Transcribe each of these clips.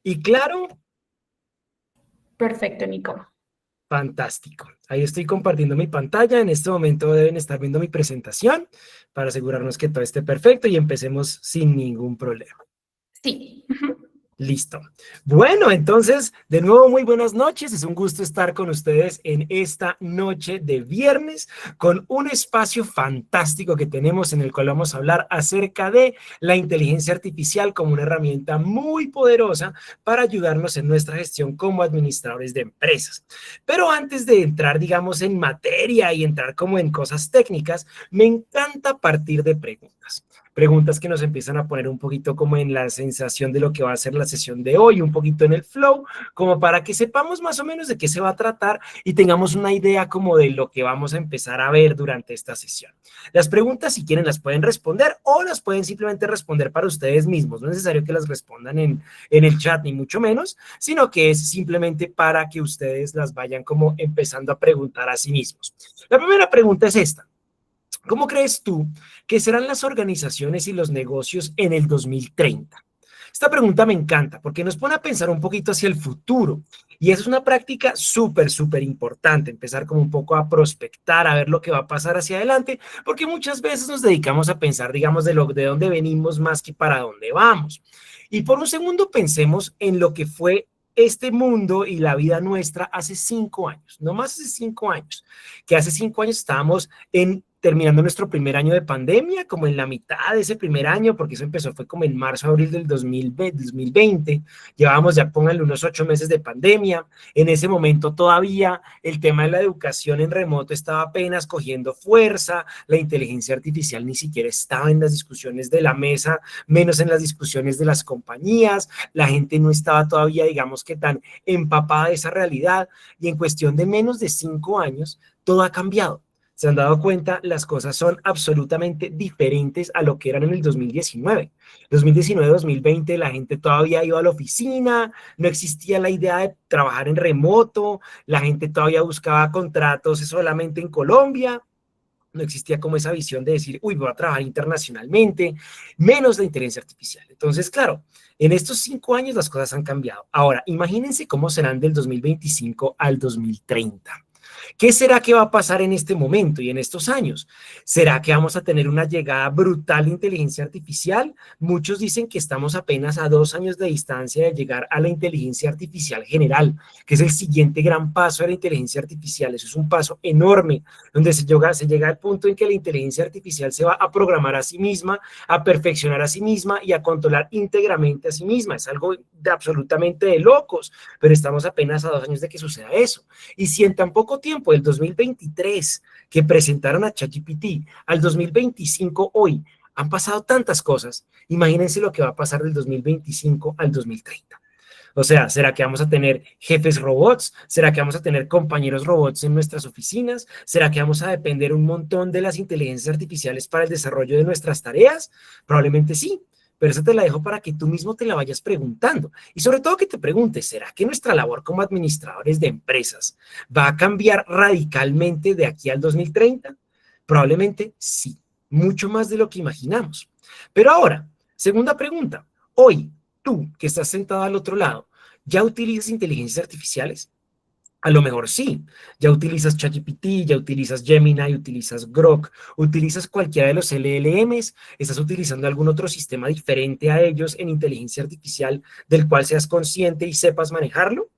Y claro, Perfecto, Nico. fantástico. Ahí estoy compartiendo mi pantalla. En este momento deben estar viendo mi presentación para asegurarnos que todo esté perfecto y empecemos sin ningún problema. Sí. Listo. Bueno, entonces, de nuevo, muy buenas noches. Es un gusto estar con ustedes en esta noche de viernes con un espacio fantástico que tenemos en el cual vamos a hablar acerca de la inteligencia artificial como una herramienta muy poderosa para ayudarnos en nuestra gestión como administradores de empresas. Pero antes de entrar, digamos, en materia y entrar como en cosas técnicas, me encanta partir de preguntas. Preguntas que nos empiezan a poner un poquito como en la sensación de lo que va a ser la sesión de hoy, un poquito en el flow, como para que sepamos más o menos de qué se va a tratar y tengamos una idea como de lo que vamos a empezar a ver durante esta sesión. Las preguntas, si quieren, las pueden responder o las pueden simplemente responder para ustedes mismos. No es necesario que las respondan en el chat, ni mucho menos, sino que es simplemente para que ustedes las vayan como empezando a preguntar a sí mismos. La primera pregunta es esta. ¿Cómo crees tú que serán las organizaciones y los negocios en el 2030? Esta pregunta me encanta porque nos pone a pensar un poquito hacia el futuro y eso es una práctica súper importante, empezar como un poco a prospectar, a ver lo que va a pasar hacia adelante, porque muchas veces nos dedicamos a pensar, digamos, de dónde venimos más que para dónde vamos. Y por un segundo pensemos en lo que fue este mundo y la vida nuestra hace 5 años, no más hace 5 años, que hace 5 años estábamos terminando nuestro primer año de pandemia, como en la mitad de ese primer año, porque eso empezó, fue como en marzo, abril del 2020, llevábamos ya, pónganle, unos 8 meses de pandemia. En ese momento todavía el tema de la educación en remoto estaba apenas cogiendo fuerza, la inteligencia artificial ni siquiera estaba en las discusiones de la mesa, menos en las discusiones de las compañías, la gente no estaba todavía, digamos que tan empapada de esa realidad, y en cuestión de menos de 5 años, todo ha cambiado. Se han dado cuenta, las cosas son absolutamente diferentes a lo que eran en el 2019. 2019-2020 la gente todavía iba a la oficina, no existía la idea de trabajar en remoto, la gente todavía buscaba contratos solamente en Colombia, no existía como esa visión de decir, uy, voy a trabajar internacionalmente, menos la inteligencia artificial. Entonces, claro, en estos 5 años las cosas han cambiado. Ahora, imagínense cómo serán del 2025 al 2030. ¿Qué será que va a pasar en este momento y en estos años? ¿Será que vamos a tener una llegada brutal de inteligencia artificial? Muchos dicen que estamos apenas a 2 años de distancia de llegar a la inteligencia artificial general, que es el siguiente gran paso de la inteligencia artificial. Eso es un paso enorme, donde se llega al punto en que la inteligencia artificial se va a programar a sí misma, a perfeccionar a sí misma y a controlar íntegramente a sí misma. Es algo de absolutamente de locos, pero estamos apenas a 2 años de que suceda eso. Y si en tan poco tiempo, el 2023, que presentaron a ChatGPT, al 2025 hoy, han pasado tantas cosas, imagínense lo que va a pasar del 2025 al 2030. O sea, ¿será que vamos a tener jefes robots? ¿Será que vamos a tener compañeros robots en nuestras oficinas? ¿Será que vamos a depender un montón de las inteligencias artificiales para el desarrollo de nuestras tareas? Probablemente sí, pero eso te la dejo para que tú mismo te la vayas preguntando. Y sobre todo que te preguntes, ¿será que nuestra labor como administradores de empresas va a cambiar radicalmente de aquí al 2030? Probablemente sí, mucho más de lo que imaginamos. Pero ahora, segunda pregunta. Hoy, tú que estás sentado al otro lado, ¿ya utilizas inteligencias artificiales? A lo mejor sí, ya utilizas ChatGPT, ya utilizas Gemini, utilizas Grok, utilizas cualquiera de los LLMs, estás utilizando algún otro sistema diferente a ellos en inteligencia artificial del cual seas consciente y sepas manejarlo.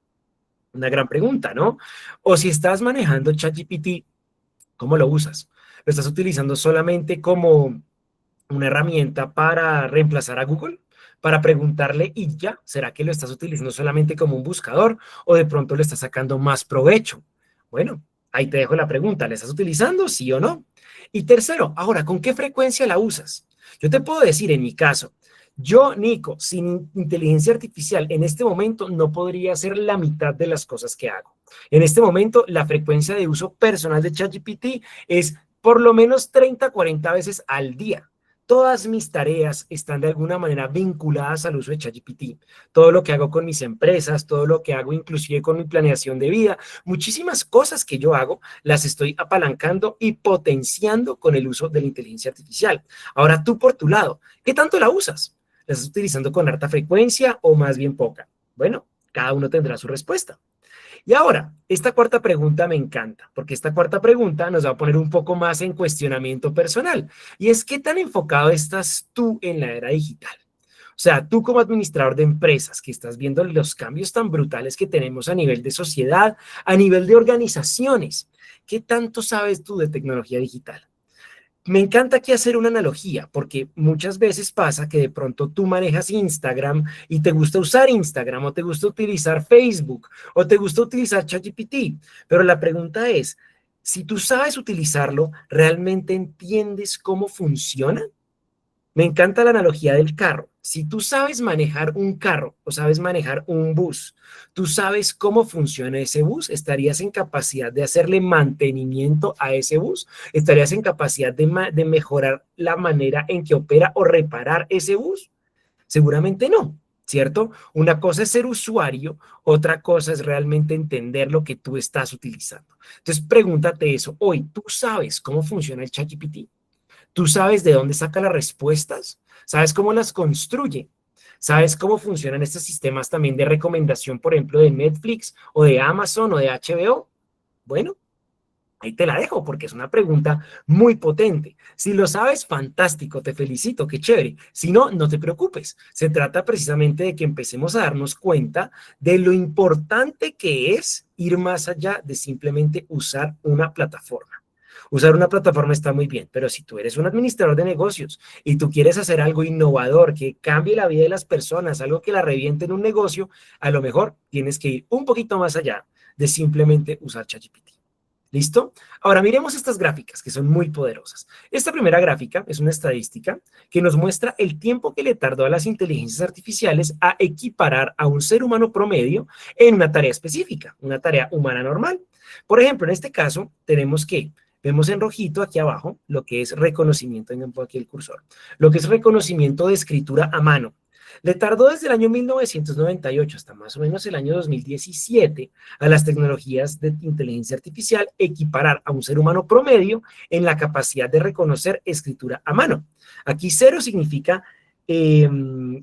Una gran pregunta, ¿no? O si estás manejando ChatGPT, ¿cómo lo usas? ¿Lo estás utilizando solamente como una herramienta para reemplazar a Google, para preguntarle y ya? ¿Será que lo estás utilizando solamente como un buscador o de pronto le estás sacando más provecho? Bueno, ahí te dejo la pregunta, ¿la estás utilizando, sí o no? Y tercero, ahora, ¿con qué frecuencia la usas? Yo te puedo decir, en mi caso, yo, Nico, sin inteligencia artificial, en este momento no podría hacer la mitad de las cosas que hago. En este momento, la frecuencia de uso personal de ChatGPT es por lo menos 30, 40 veces al día. Todas mis tareas están de alguna manera vinculadas al uso de ChatGPT. Todo lo que hago con mis empresas, todo lo que hago inclusive con mi planeación de vida, muchísimas cosas que yo hago, las estoy apalancando y potenciando con el uso de la inteligencia artificial. Ahora tú por tu lado, ¿qué tanto la usas? ¿La estás utilizando con harta frecuencia o más bien poca? Bueno, cada uno tendrá su respuesta. Y ahora, esta cuarta pregunta me encanta, porque esta cuarta pregunta nos va a poner un poco más en cuestionamiento personal. Y es, ¿qué tan enfocado estás tú en la era digital? O sea, tú como administrador de empresas que estás viendo los cambios tan brutales que tenemos a nivel de sociedad, a nivel de organizaciones, ¿qué tanto sabes tú de tecnología digital? Me encanta aquí hacer una analogía, porque muchas veces pasa que de pronto tú manejas Instagram y te gusta usar Instagram, o te gusta utilizar Facebook, o te gusta utilizar ChatGPT, pero la pregunta es, si tú sabes utilizarlo, ¿realmente entiendes cómo funciona? Me encanta la analogía del carro. Si tú sabes manejar un carro o sabes manejar un bus, tú sabes cómo funciona ese bus, estarías en capacidad de hacerle mantenimiento a ese bus, estarías en capacidad de mejorar la manera en que opera o reparar ese bus. Seguramente no, ¿cierto? Una cosa es ser usuario, otra cosa es realmente entender lo que tú estás utilizando. Entonces, pregúntate eso. Hoy, ¿tú sabes cómo funciona el ChatGPT? Tú sabes de dónde saca las respuestas, sabes cómo las construye, sabes cómo funcionan estos sistemas también de recomendación, por ejemplo, de Netflix o de Amazon o de HBO. Bueno, ahí te la dejo porque es una pregunta muy potente. Si lo sabes, fantástico, te felicito, qué chévere. Si no, no te preocupes. Se trata precisamente de que empecemos a darnos cuenta de lo importante que es ir más allá de simplemente usar una plataforma. Usar una plataforma está muy bien, pero si tú eres un administrador de negocios y tú quieres hacer algo innovador que cambie la vida de las personas, algo que la reviente en un negocio, a lo mejor tienes que ir un poquito más allá de simplemente usar ChatGPT. ¿Listo? Ahora miremos estas gráficas que son muy poderosas. Esta primera gráfica es una estadística que nos muestra el tiempo que le tardó a las inteligencias artificiales a equiparar a un ser humano promedio en una tarea específica, una tarea humana normal. Por ejemplo, en este caso tenemos que vemos en rojito aquí abajo lo que es reconocimiento, tengo aquí el cursor, lo que es reconocimiento de escritura a mano. Le tardó desde el año 1998 hasta más o menos el año 2017 a las tecnologías de inteligencia artificial equiparar a un ser humano promedio en la capacidad de reconocer escritura a mano. Aquí cero significa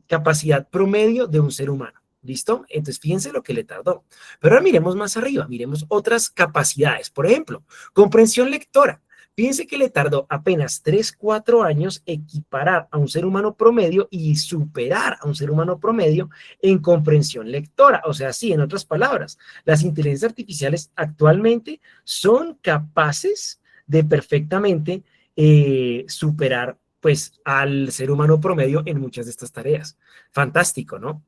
capacidad promedio de un ser humano. ¿Listo? Entonces, fíjense lo que le tardó. Pero ahora miremos más arriba, miremos otras capacidades. Por ejemplo, comprensión lectora. Fíjense que le tardó apenas 3, 4 años equiparar a un ser humano promedio y superar a un ser humano promedio en comprensión lectora. O sea, sí, en otras palabras, las inteligencias artificiales actualmente son capaces de perfectamente superar pues al ser humano promedio en muchas de estas tareas. Fantástico, ¿no?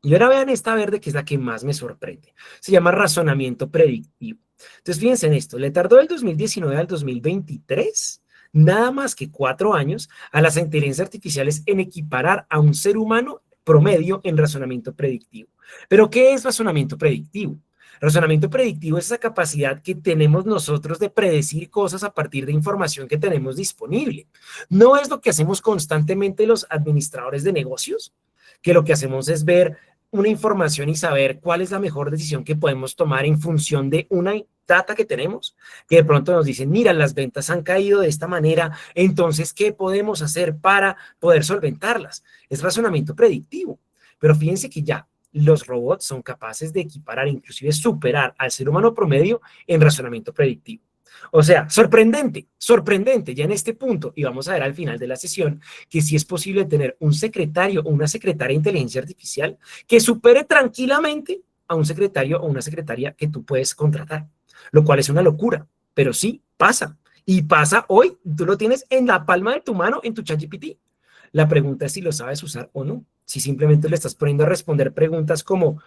Y ahora vean esta verde que es la que más me sorprende. Se llama razonamiento predictivo. Entonces, fíjense en esto. Le tardó del 2019 al 2023 nada más que 4 años a las inteligencias artificiales en equiparar a un ser humano promedio en razonamiento predictivo. ¿Pero qué es razonamiento predictivo? Razonamiento predictivo es esa capacidad que tenemos nosotros de predecir cosas a partir de información que tenemos disponible. No es lo que hacemos constantemente los administradores de negocios, que lo que hacemos es ver una información y saber cuál es la mejor decisión que podemos tomar en función de una data que tenemos, que de pronto nos dicen, mira, las ventas han caído de esta manera, entonces, ¿qué podemos hacer para poder solventarlas? Es razonamiento predictivo, pero fíjense que ya los robots son capaces de equiparar, inclusive superar al ser humano promedio en razonamiento predictivo. O sea, sorprendente, sorprendente ya en este punto, y vamos a ver al final de la sesión que sí es posible tener un secretario o una secretaria de inteligencia artificial que supere tranquilamente a un secretario o una secretaria que tú puedes contratar, lo cual es una locura, pero sí pasa. Y pasa hoy, tú lo tienes en la palma de tu mano en tu ChatGPT. La pregunta es si lo sabes usar o no. Si simplemente le estás poniendo a responder preguntas como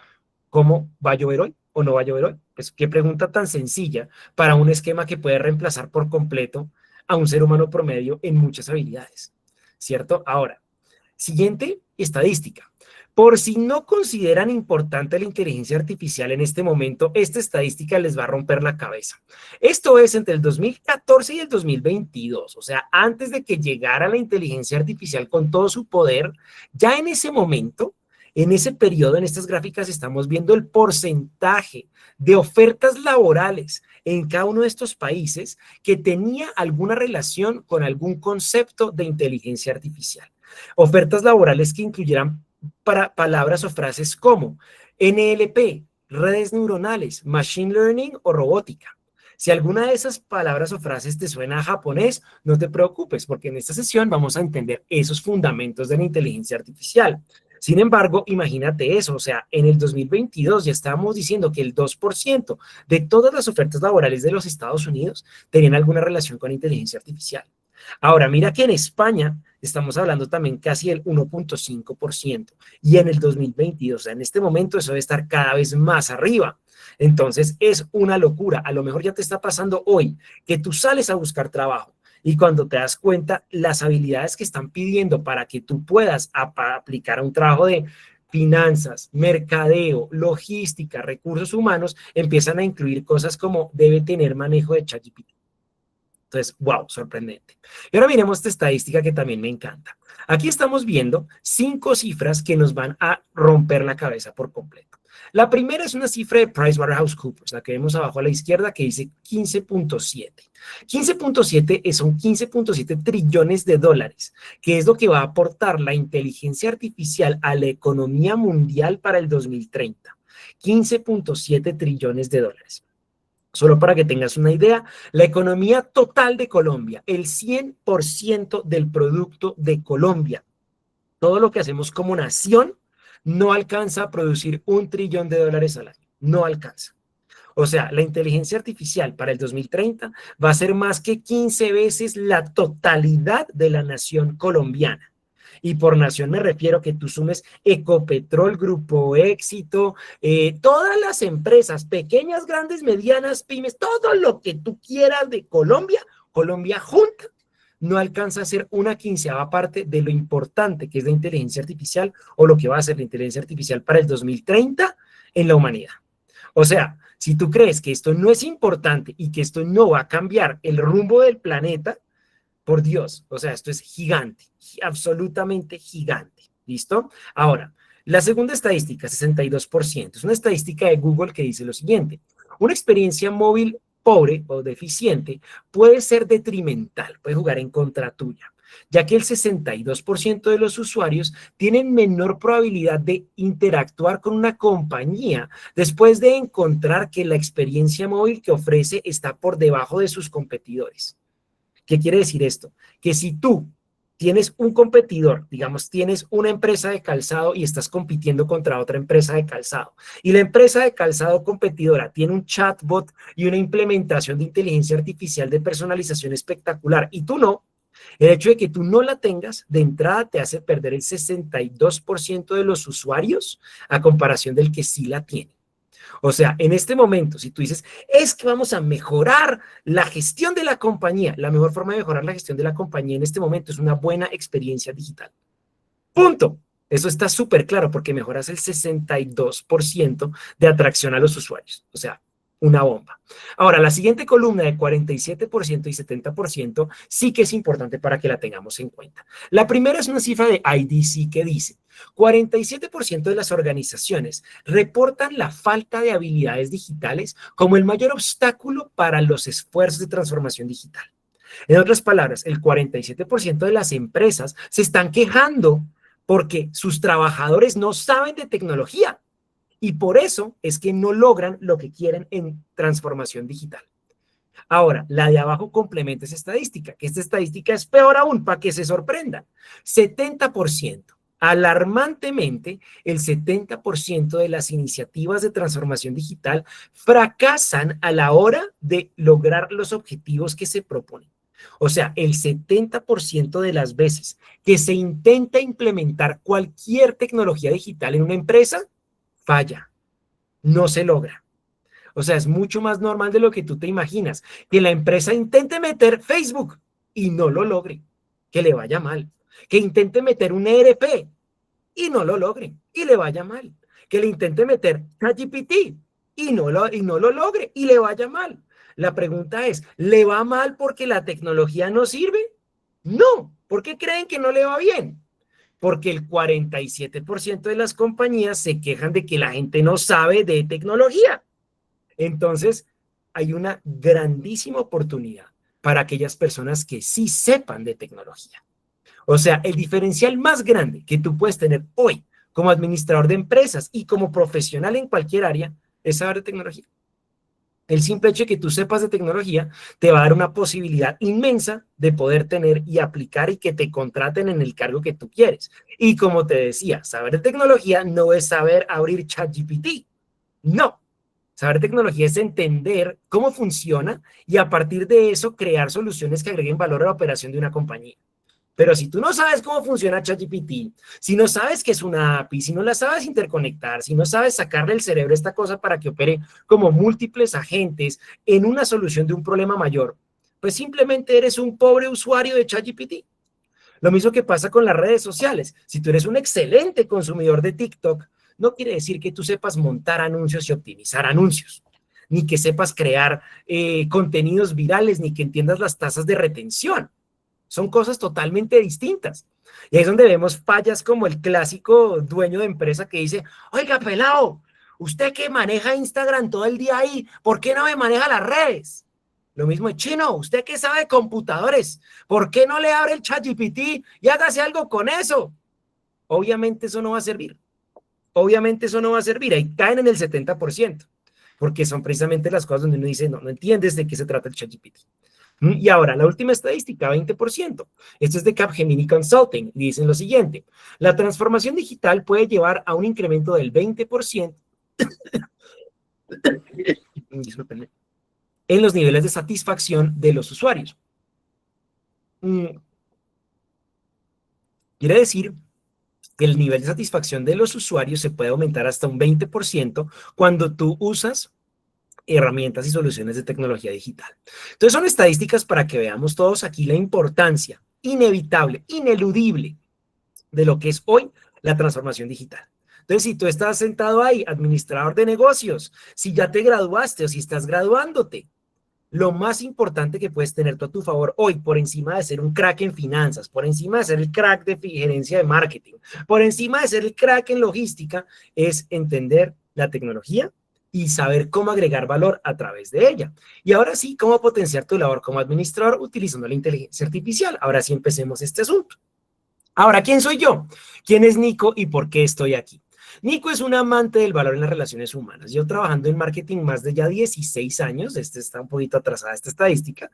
¿cómo va a llover hoy o no va a llover hoy? Pues qué pregunta tan sencilla para un esquema que puede reemplazar por completo a un ser humano promedio en muchas habilidades, ¿cierto? Ahora, siguiente estadística. Por si no consideran importante la inteligencia artificial en este momento, esta estadística les va a romper la cabeza. Esto es entre el 2014 y el 2022, o sea, antes de que llegara la inteligencia artificial con todo su poder, ya en ese momento, en ese periodo, en estas gráficas, estamos viendo el porcentaje de ofertas laborales en cada uno de estos países que tenía alguna relación con algún concepto de inteligencia artificial. Ofertas laborales que incluyeran para palabras o frases como NLP, redes neuronales, machine learning o robótica. Si alguna de esas palabras o frases te suena a japonés, no te preocupes, porque en esta sesión vamos a entender esos fundamentos de la inteligencia artificial. Sin embargo, imagínate eso, o sea, en el 2022 ya estábamos diciendo que el 2% de todas las ofertas laborales de los Estados Unidos tenían alguna relación con inteligencia artificial. Ahora, mira que en España estamos hablando también casi del 1.5% y en el 2022, o sea, en este momento eso debe estar cada vez más arriba. Entonces es una locura. A lo mejor ya te está pasando hoy que tú sales a buscar trabajo y cuando te das cuenta las habilidades que están pidiendo para que tú puedas aplicar a un trabajo de finanzas, mercadeo, logística, recursos humanos, empiezan a incluir cosas como debe tener manejo de ChatGPT. Entonces, wow, sorprendente. Y ahora miremos esta estadística que también me encanta. Aquí estamos viendo 5 cifras que nos van a romper la cabeza por completo. La primera es una cifra de PricewaterhouseCoopers, la que vemos abajo a la izquierda, que dice 15.7. 15.7 son 15.7 trillones de dólares, que es lo que va a aportar la inteligencia artificial a la economía mundial para el 2030. 15.7 trillones de dólares. Solo para que tengas una idea, la economía total de Colombia, el 100% del producto de Colombia, todo lo que hacemos como nación, no alcanza a producir $1 trillón al año. No alcanza. O sea, la inteligencia artificial para el 2030 va a ser más que 15 veces la totalidad de la nación colombiana. Y por nación me refiero a que tú sumes Ecopetrol, Grupo Éxito, todas las empresas, pequeñas, grandes, medianas, pymes, todo lo que tú quieras de Colombia, Colombia junta, no alcanza a ser una quinceava parte de lo importante que es la inteligencia artificial o lo que va a ser la inteligencia artificial para el 2030 en la humanidad. O sea, si tú crees que esto no es importante y que esto no va a cambiar el rumbo del planeta, por Dios, o sea, esto es gigante, absolutamente gigante. ¿Listo? Ahora, la segunda estadística, 62%, es una estadística de Google que dice lo siguiente: una experiencia móvil pobre o deficiente puede ser detrimental, puede jugar en contra tuya, ya que el 62% de los usuarios tienen menor probabilidad de interactuar con una compañía después de encontrar que la experiencia móvil que ofrece está por debajo de sus competidores. ¿Qué quiere decir esto? Que si tú tienes un competidor, digamos, tienes una empresa de calzado y estás compitiendo contra otra empresa de calzado, y la empresa de calzado competidora tiene un chatbot y una implementación de inteligencia artificial de personalización espectacular, y tú no, el hecho de que tú no la tengas, de entrada te hace perder el 62% de los usuarios a comparación del que sí la tiene. O sea, en este momento, si tú dices, es que vamos a mejorar la gestión de la compañía, la mejor forma de mejorar la gestión de la compañía en este momento es una buena experiencia digital. Punto. Eso está súper claro porque mejoras el 62% de atracción a los usuarios. O sea, una bomba. Ahora, la siguiente columna de 47% y 70% sí que es importante para que la tengamos en cuenta. La primera es una cifra de IDC que dice: 47% de las organizaciones reportan la falta de habilidades digitales como el mayor obstáculo para los esfuerzos de transformación digital. En otras palabras, el 47% de las empresas se están quejando porque sus trabajadores no saben de tecnología y por eso es que no logran lo que quieren en transformación digital. Ahora, la de abajo complementa esa estadística, que esta estadística es peor aún, para que se sorprendan. 70%. Alarmantemente, el 70% de las iniciativas de transformación digital fracasan a la hora de lograr los objetivos que se proponen. O sea, el 70% de las veces que se intenta implementar cualquier tecnología digital en una empresa, falla, no se logra. O sea, es mucho más normal de lo que tú te imaginas. Que la empresa intente meter Facebook y no lo logre, que le vaya mal. Que intente meter un ERP y no lo logre y le vaya mal. Que le intente meter ChatGPT y no lo logre y le vaya mal. La pregunta es, ¿le va mal porque la tecnología no sirve? No. ¿Por qué creen que no le va bien? Porque el 47% de las compañías se quejan de que la gente no sabe de tecnología. Entonces, hay una grandísima oportunidad para aquellas personas que sí sepan de tecnología. O sea, el diferencial más grande que tú puedes tener hoy como administrador de empresas y como profesional en cualquier área, es saber de tecnología. El simple hecho de que tú sepas de tecnología te va a dar una posibilidad inmensa de poder tener y aplicar y que te contraten en el cargo que tú quieres. Y como te decía, saber de tecnología no es saber abrir ChatGPT. No. Saber tecnología es entender cómo funciona y a partir de eso crear soluciones que agreguen valor a la operación de una compañía. Pero si tú no sabes cómo funciona ChatGPT, si no sabes qué es una API, si no la sabes interconectar, si no sabes sacarle el cerebro a esta cosa para que opere como múltiples agentes en una solución de un problema mayor, pues simplemente eres un pobre usuario de ChatGPT. Lo mismo que pasa con las redes sociales. Si tú eres un excelente consumidor de TikTok, no quiere decir que tú sepas montar anuncios y optimizar anuncios, ni que sepas crear contenidos virales, ni que entiendas las tasas de retención. Son cosas totalmente distintas. Y ahí es donde vemos fallas como el clásico dueño de empresa que dice, oiga, pelado, usted que maneja Instagram todo el día ahí, ¿por qué no me maneja las redes? Lo mismo es chino, usted que sabe de computadores, ¿por qué no le abre el ChatGPT y hágase algo con eso? Obviamente eso no va a servir. Obviamente eso no va a servir. Ahí caen en el 70%, porque son precisamente las cosas donde uno dice, no, no entiendes de qué se trata el ChatGPT. Y ahora, la última estadística, 20%. Esto es de Capgemini Consulting. Y dicen lo siguiente, la transformación digital puede llevar a un incremento del 20% en los niveles de satisfacción de los usuarios. Quiere decir que el nivel de satisfacción de los usuarios se puede aumentar hasta un 20% cuando tú usas herramientas y soluciones de tecnología digital. Entonces son estadísticas para que veamos todos aquí la importancia inevitable, ineludible de lo que es hoy la transformación digital. Entonces, si tú estás sentado ahí, administrador de negocios, si ya te graduaste o si estás graduándote, lo más importante que puedes tener tú a tu favor hoy, por encima de ser un crack en finanzas, por encima de ser el crack de gerencia de marketing, por encima de ser el crack en logística, es entender la tecnología y saber cómo agregar valor a través de ella. Y ahora sí, cómo potenciar tu labor como administrador utilizando la inteligencia artificial. Ahora sí empecemos este asunto. Ahora, ¿quién soy yo? ¿Quién es Nico y por qué estoy aquí? Nico es un amante del valor en las relaciones humanas. Yo trabajando en marketing más de ya 16 años, está un poquito atrasada esta estadística.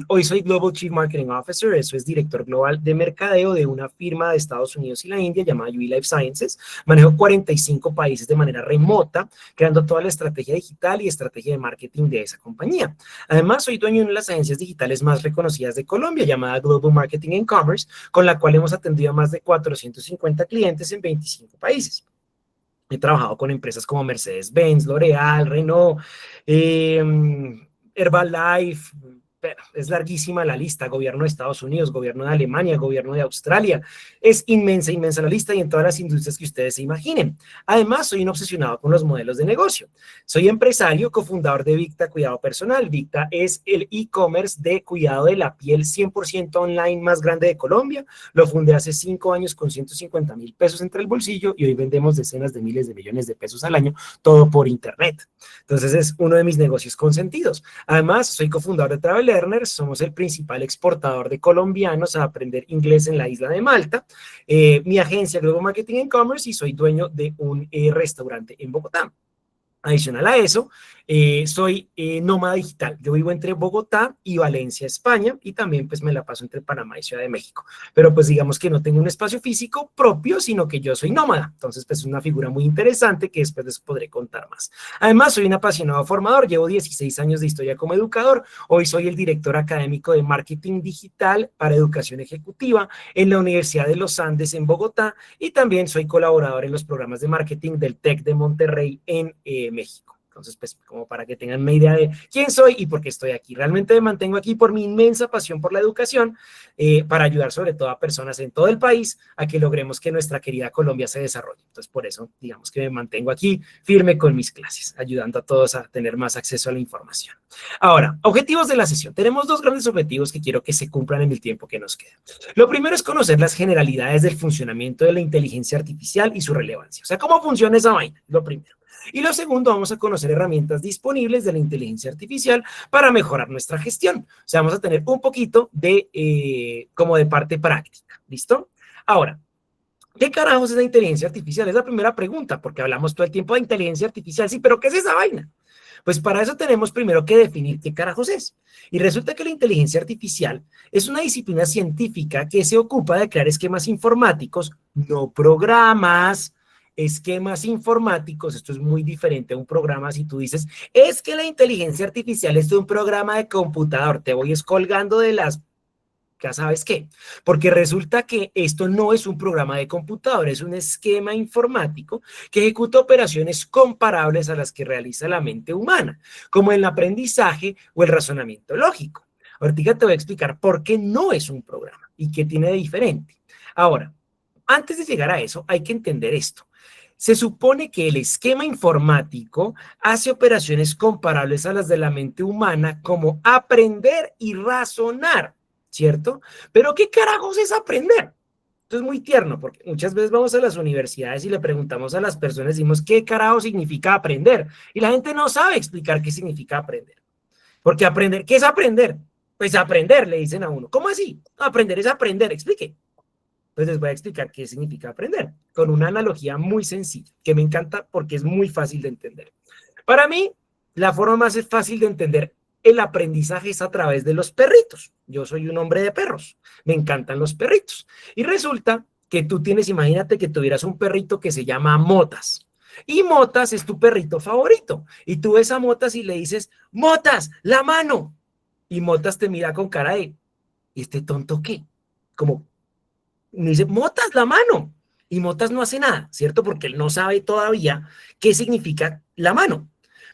Hoy soy Global Chief Marketing Officer, eso es director global de mercadeo de una firma de Estados Unidos y la India llamada UI Life Sciences. Manejo 45 países de manera remota, creando toda la estrategia digital y estrategia de marketing de esa compañía. Además, soy dueño de una de las agencias digitales más reconocidas de Colombia, llamada Global Marketing and Commerce, con la cual hemos atendido a más de 450 clientes en 25 países. He trabajado con empresas como Mercedes-Benz, L'Oreal, Renault, Herbalife, es larguísima la lista, gobierno de Estados Unidos, gobierno de Alemania, gobierno de Australia, es inmensa, inmensa la lista y en todas las industrias que ustedes se imaginen. Además, soy un obsesionado con los modelos de negocio. Soy empresario, cofundador de Victa Cuidado Personal. Victa es el e-commerce de cuidado de la piel 100% online más grande de Colombia. Lo fundé hace 5 años con 150,000 pesos entre el bolsillo y hoy vendemos decenas de miles de millones de pesos al año, todo por internet. Entonces es uno de mis negocios consentidos. Además, soy cofundador de Travel Learners, somos el principal exportador de colombianos a aprender inglés en la isla de Malta. Mi agencia Global Marketing and Commerce y soy dueño de un restaurante en Bogotá. Adicional a eso, soy nómada digital. Yo vivo entre Bogotá y Valencia, España, y también pues me la paso entre Panamá y Ciudad de México. Pero pues digamos que no tengo un espacio físico propio, sino que yo soy nómada. Entonces pues es una figura muy interesante que después les podré contar más. Además, soy un apasionado formador. Llevo 16 años de historia como educador. Hoy soy el director académico de marketing digital para educación ejecutiva en la Universidad de los Andes en Bogotá y también soy colaborador en los programas de marketing del TEC de Monterrey en México. Entonces, pues, como para que tengan una idea de quién soy y por qué estoy aquí. Realmente me mantengo aquí por mi inmensa pasión por la educación, para ayudar sobre todo a personas en todo el país a que logremos que nuestra querida Colombia se desarrolle. Entonces, por eso, digamos que me mantengo aquí firme con mis clases, ayudando a todos a tener más acceso a la información. Ahora, objetivos de la sesión. Tenemos 2 grandes objetivos que quiero que se cumplan en el tiempo que nos queda. Lo primero es conocer las generalidades del funcionamiento de la inteligencia artificial y su relevancia. O sea, cómo funciona esa vaina, lo primero. Y lo segundo, vamos a conocer herramientas disponibles de la inteligencia artificial para mejorar nuestra gestión. O sea, vamos a tener un poquito de, como de parte práctica. ¿Listo? Ahora, ¿Qué carajos es la inteligencia artificial? Es la primera pregunta, porque hablamos todo el tiempo de inteligencia artificial. Sí, pero ¿qué es esa vaina? Pues para eso tenemos primero que definir qué carajos es. Y resulta que la inteligencia artificial es una disciplina científica que se ocupa de crear esquemas informáticos, no programas, esquemas informáticos. Esto es muy diferente a un programa. Si tú dices, es que la inteligencia artificial es un programa de computador, te voy colgando de las, ya sabes qué, porque resulta que esto no es un programa de computador, es un esquema informático que ejecuta operaciones comparables a las que realiza la mente humana, como el aprendizaje o el razonamiento lógico. Ahorita te voy a explicar por qué no es un programa y qué tiene de diferente. Ahora, antes de llegar a eso, hay que entender esto. Se supone que el esquema informático hace operaciones comparables a las de la mente humana, como aprender y razonar, ¿cierto? Pero ¿qué carajos es aprender? Esto es muy tierno, porque muchas veces vamos a las universidades y le preguntamos a las personas, decimos, ¿qué carajo significa aprender? Y la gente no sabe explicar qué significa aprender. Porque aprender, ¿qué es aprender? Pues aprender, le dicen a uno. ¿Cómo así? Aprender es aprender, explique. Pues les voy a explicar qué significa aprender, con una analogía muy sencilla, que me encanta porque es muy fácil de entender. Para mí, la forma más fácil de entender el aprendizaje es a través de los perritos. Yo soy un hombre de perros, me encantan los perritos. Y resulta que tú tienes, imagínate que tuvieras un perrito que se llama Motas. Y Motas es tu perrito favorito. Y tú ves a Motas y le dices, Motas, la mano. Y Motas te mira con cara de, ¿y este tonto qué? Como, me dice, Motas, la mano. Y Motas no hace nada, ¿cierto? Porque él no sabe todavía qué significa la mano.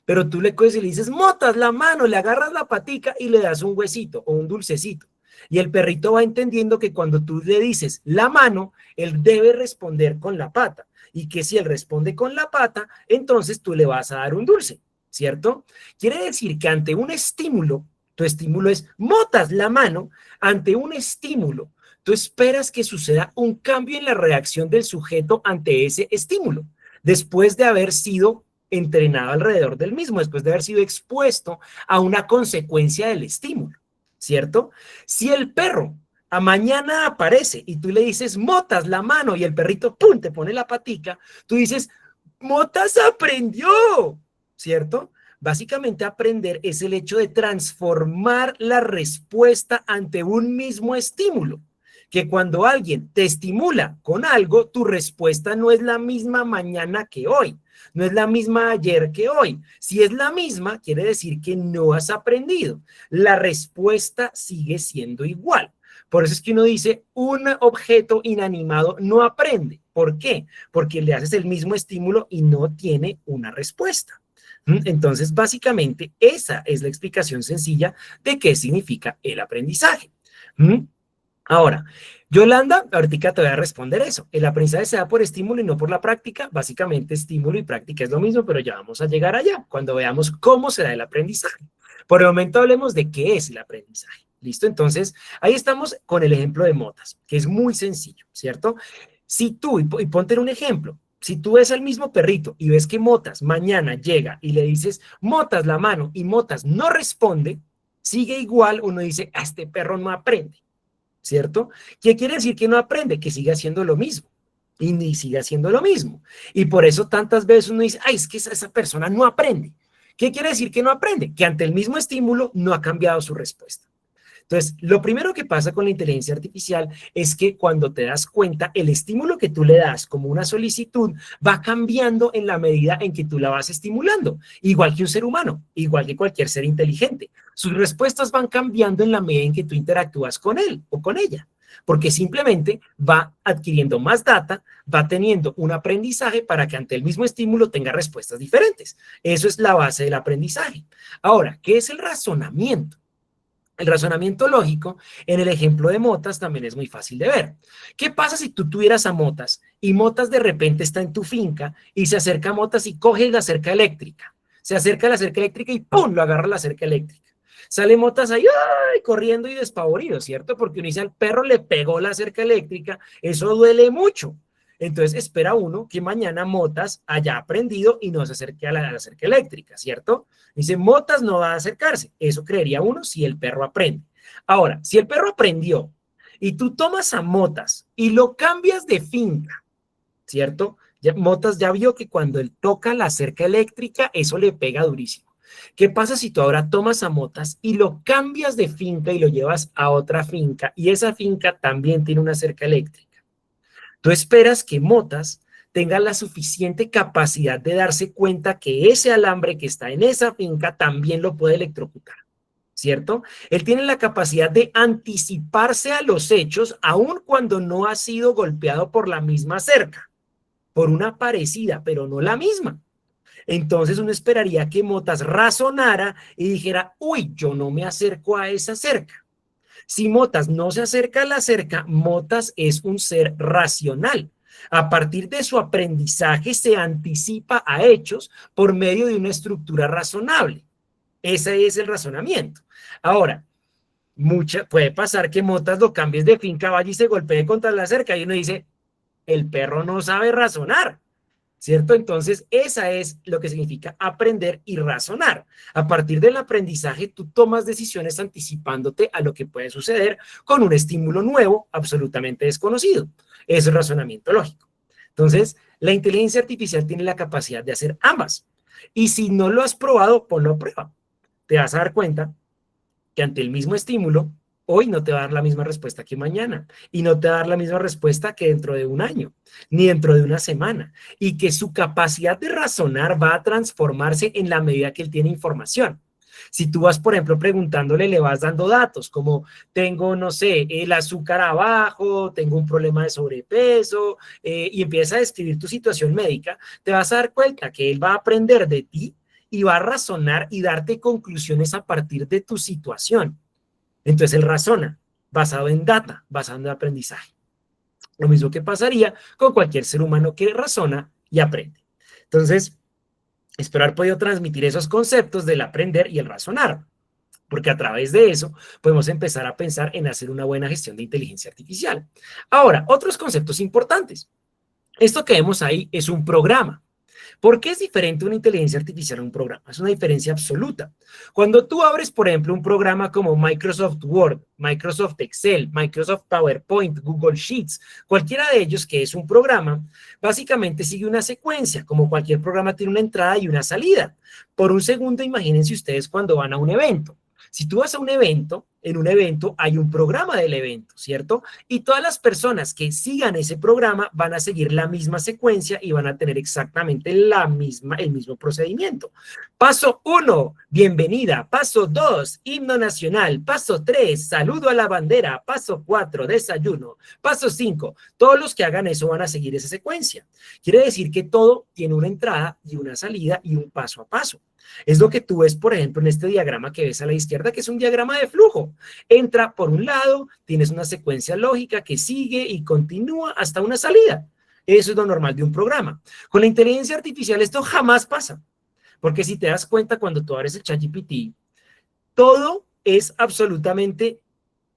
Pero tú le coges y le dices, Motas, la mano, le agarras la patica y le das un huesito o un dulcecito. Y el perrito va entendiendo que cuando tú le dices la mano, él debe responder con la pata. Y que si él responde con la pata, entonces tú le vas a dar un dulce, ¿cierto? Quiere decir que ante un estímulo, tu estímulo es Motas, la mano, ante un estímulo tú esperas que suceda un cambio en la reacción del sujeto ante ese estímulo, después de haber sido entrenado alrededor del mismo, después de haber sido expuesto a una consecuencia del estímulo, ¿cierto? Si el perro a mañana aparece y tú le dices, Motas, la mano, y el perrito, ¡pum!, te pone la patica, tú dices, Motas aprendió, ¿cierto? Básicamente aprender es el hecho de transformar la respuesta ante un mismo estímulo, que cuando alguien te estimula con algo, tu respuesta no es la misma mañana que hoy, no es la misma ayer que hoy. Si es la misma, quiere decir que no has aprendido. La respuesta sigue siendo igual. Por eso es que uno dice, un objeto inanimado no aprende. ¿Por qué? Porque le haces el mismo estímulo y no tiene una respuesta. Entonces, básicamente, esa es la explicación sencilla de qué significa el aprendizaje. Ahora, Yolanda, ahorita te voy a responder eso. El aprendizaje se da por estímulo y no por la práctica. Básicamente, estímulo y práctica es lo mismo, pero ya vamos a llegar allá cuando veamos cómo se da el aprendizaje. Por el momento hablemos de qué es el aprendizaje. ¿Listo? Entonces, ahí estamos con el ejemplo de Motas, que es muy sencillo, ¿cierto? Si tú, y ponte en un ejemplo, si tú ves al mismo perrito y ves que Motas mañana llega y le dices, Motas la mano, y Motas no responde, sigue igual, uno dice, este perro no aprende. ¿Cierto? ¿Qué quiere decir que no aprende? Que sigue haciendo lo mismo. Y ni sigue haciendo lo mismo. Y por eso tantas veces uno dice, ay, es que esa persona no aprende. ¿Qué quiere decir que no aprende? Que ante el mismo estímulo no ha cambiado su respuesta. Entonces, lo primero que pasa con la inteligencia artificial es que cuando te das cuenta, el estímulo que tú le das como una solicitud va cambiando en la medida en que tú la vas estimulando, igual que un ser humano, igual que cualquier ser inteligente. Sus respuestas van cambiando en la medida en que tú interactúas con él o con ella, porque simplemente va adquiriendo más data, va teniendo un aprendizaje para que ante el mismo estímulo tenga respuestas diferentes. Eso es la base del aprendizaje. Ahora, ¿qué es el razonamiento? El razonamiento lógico en el ejemplo de Motas también es muy fácil de ver. ¿Qué pasa si tú tuvieras a Motas y Motas de repente está en tu finca y se acerca a Motas y coge la cerca eléctrica? Se acerca a la cerca eléctrica y ¡pum!, lo agarra la cerca eléctrica. Sale Motas ahí ¡ay!, corriendo y despavorido, ¿cierto? Porque uno dice al perro le pegó la cerca eléctrica, eso duele mucho. Entonces espera uno que mañana Motas haya aprendido y no se acerque a la cerca eléctrica, ¿cierto? Dice, Motas no va a acercarse. Eso creería uno si el perro aprende. Ahora, si el perro aprendió y tú tomas a Motas y lo cambias de finca, ¿cierto? Motas ya vio que cuando él toca la cerca eléctrica, eso le pega durísimo. ¿Qué pasa si tú ahora tomas a Motas y lo cambias de finca y lo llevas a otra finca y esa finca también tiene una cerca eléctrica? Tú esperas que Motas tenga la suficiente capacidad de darse cuenta que ese alambre que está en esa finca también lo puede electrocutar, ¿cierto? Él tiene la capacidad de anticiparse a los hechos aun cuando no ha sido golpeado por la misma cerca, por una parecida, pero no la misma. Entonces uno esperaría que Motas razonara y dijera, uy, yo no me acerco a esa cerca. Si Motas no se acerca a la cerca, Motas es un ser racional. A partir de su aprendizaje se anticipa a hechos por medio de una estructura razonable. Ese es el razonamiento. Ahora, puede pasar que Motas lo cambies de finca, vaya y se golpee contra la cerca y uno dice, el perro no sabe razonar. ¿Cierto? Entonces, esa es lo que significa aprender y razonar. A partir del aprendizaje, tú tomas decisiones anticipándote a lo que puede suceder con un estímulo nuevo, absolutamente desconocido. Eso es razonamiento lógico. Entonces, la inteligencia artificial tiene la capacidad de hacer ambas. Y si no lo has probado, ponlo a prueba. Te vas a dar cuenta que ante el mismo estímulo, hoy no te va a dar la misma respuesta que mañana y no te va a dar la misma respuesta que dentro de un año, ni dentro de una semana, y que su capacidad de razonar va a transformarse en la medida que él tiene información. Si tú vas, por ejemplo, preguntándole, le vas dando datos como tengo, no sé, el azúcar abajo, tengo un problema de sobrepeso, y empieza a describir tu situación médica, te vas a dar cuenta que él va a aprender de ti y va a razonar y darte conclusiones a partir de tu situación. Entonces él razona basado en data, basado en aprendizaje. Lo mismo que pasaría con cualquier ser humano que razona y aprende. Entonces, espero haber podido transmitir esos conceptos del aprender y el razonar, porque a través de eso podemos empezar a pensar en hacer una buena gestión de inteligencia artificial. Ahora, otros conceptos importantes. Esto que vemos ahí es un programa. ¿Por qué es diferente una inteligencia artificial a un programa? Es una diferencia absoluta. Cuando tú abres, por ejemplo, un programa como Microsoft Word, Microsoft Excel, Microsoft PowerPoint, Google Sheets, cualquiera de ellos que es un programa, básicamente sigue una secuencia, como cualquier programa tiene una entrada y una salida. Por un segundo, imagínense ustedes cuando van a un evento. Si tú vas a un evento, en un evento hay un programa del evento, ¿cierto? Y todas las personas que sigan ese programa van a seguir la misma secuencia y van a tener exactamente el mismo procedimiento. Paso 1, bienvenida. Paso 2, himno nacional. Paso 3, saludo a la bandera. Paso 4, desayuno. Paso 5, todos los que hagan eso van a seguir esa secuencia. Quiere decir que todo tiene una entrada y una salida y un paso a paso. Es lo que tú ves, por ejemplo, en este diagrama que ves a la izquierda, que es un diagrama de flujo. Entra por un lado, tienes una secuencia lógica que sigue y continúa hasta una salida. Eso es lo normal de un programa. Con la inteligencia artificial esto jamás pasa, porque si te das cuenta cuando tú abres el ChatGPT, todo es absolutamente,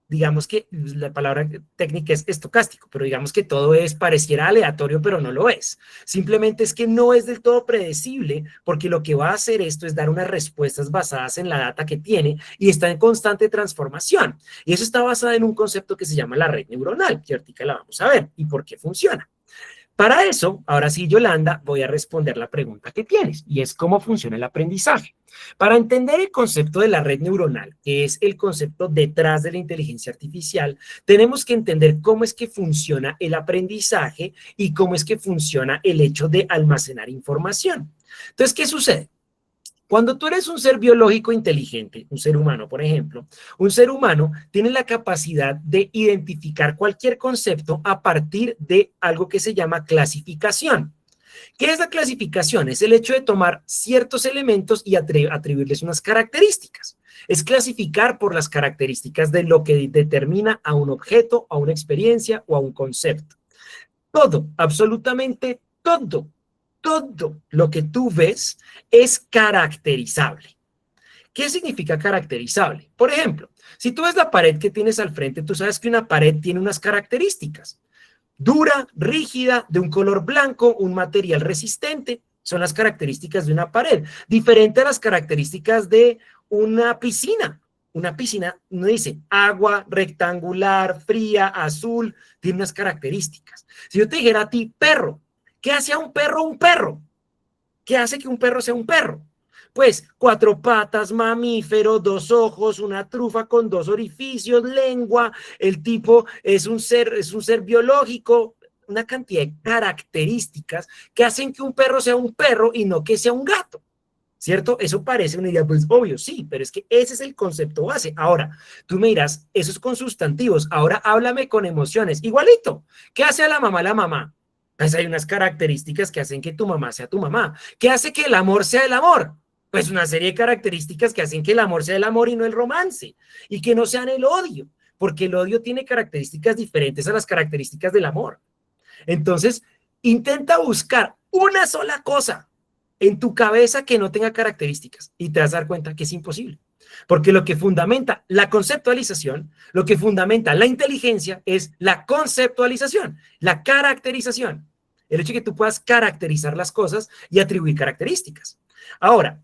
digamos que la palabra técnica es estocástico, pero digamos que todo pareciera aleatorio, pero no lo es. Simplemente es que no es del todo predecible, porque lo que va a hacer esto es dar unas respuestas basadas en la data que tiene y está en constante transformación. Y eso está basado en un concepto que se llama la red neuronal, que ahorita la vamos a ver y por qué funciona. Para eso, ahora sí, Yolanda, voy a responder la pregunta que tienes, y es cómo funciona el aprendizaje. Para entender el concepto de la red neuronal, que es el concepto detrás de la inteligencia artificial, tenemos que entender cómo es que funciona el aprendizaje y cómo es que funciona el hecho de almacenar información. Entonces, ¿qué sucede? Cuando tú eres un ser biológico inteligente, un ser humano, por ejemplo, un ser humano tiene la capacidad de identificar cualquier concepto a partir de algo que se llama clasificación. ¿Qué es la clasificación? Es el hecho de tomar ciertos elementos y atribuirles unas características. Es clasificar por las características de lo que determina a un objeto, a una experiencia o a un concepto. Todo, absolutamente todo lo que tú ves es caracterizable. ¿Qué significa caracterizable? Por ejemplo, si tú ves la pared que tienes al frente, tú sabes que una pared tiene unas características. Dura, rígida, de un color blanco, un material resistente, son las características de una pared. Diferente a las características de una piscina. Una piscina, uno dice agua, rectangular, fría, azul, tiene unas características. Si yo te dijera a ti perro, ¿Qué hace a un perro un perro? ¿Qué hace que un perro sea un perro? Pues 4 patas, mamífero, 2 ojos, una trufa con 2 orificios, lengua, el tipo es un ser biológico, una cantidad de características que hacen que un perro sea un perro y no que sea un gato. ¿Cierto? Eso parece una idea, pues obvio, sí, pero es que ese es el concepto base. Ahora, tú me dirás, eso es con sustantivos, ahora háblame con emociones. Igualito, ¿qué hace a la mamá la mamá? Pues hay unas características que hacen que tu mamá sea tu mamá. ¿Qué hace que el amor sea el amor? Pues una serie de características que hacen que el amor sea el amor y no el romance, y que no sean el odio, porque el odio tiene características diferentes a las características del amor. Entonces, intenta buscar una sola cosa en tu cabeza que no tenga características y te vas a dar cuenta que es imposible. Porque lo que fundamenta la conceptualización, lo que fundamenta la inteligencia es la conceptualización, la caracterización. El hecho de que tú puedas caracterizar las cosas y atribuir características. Ahora,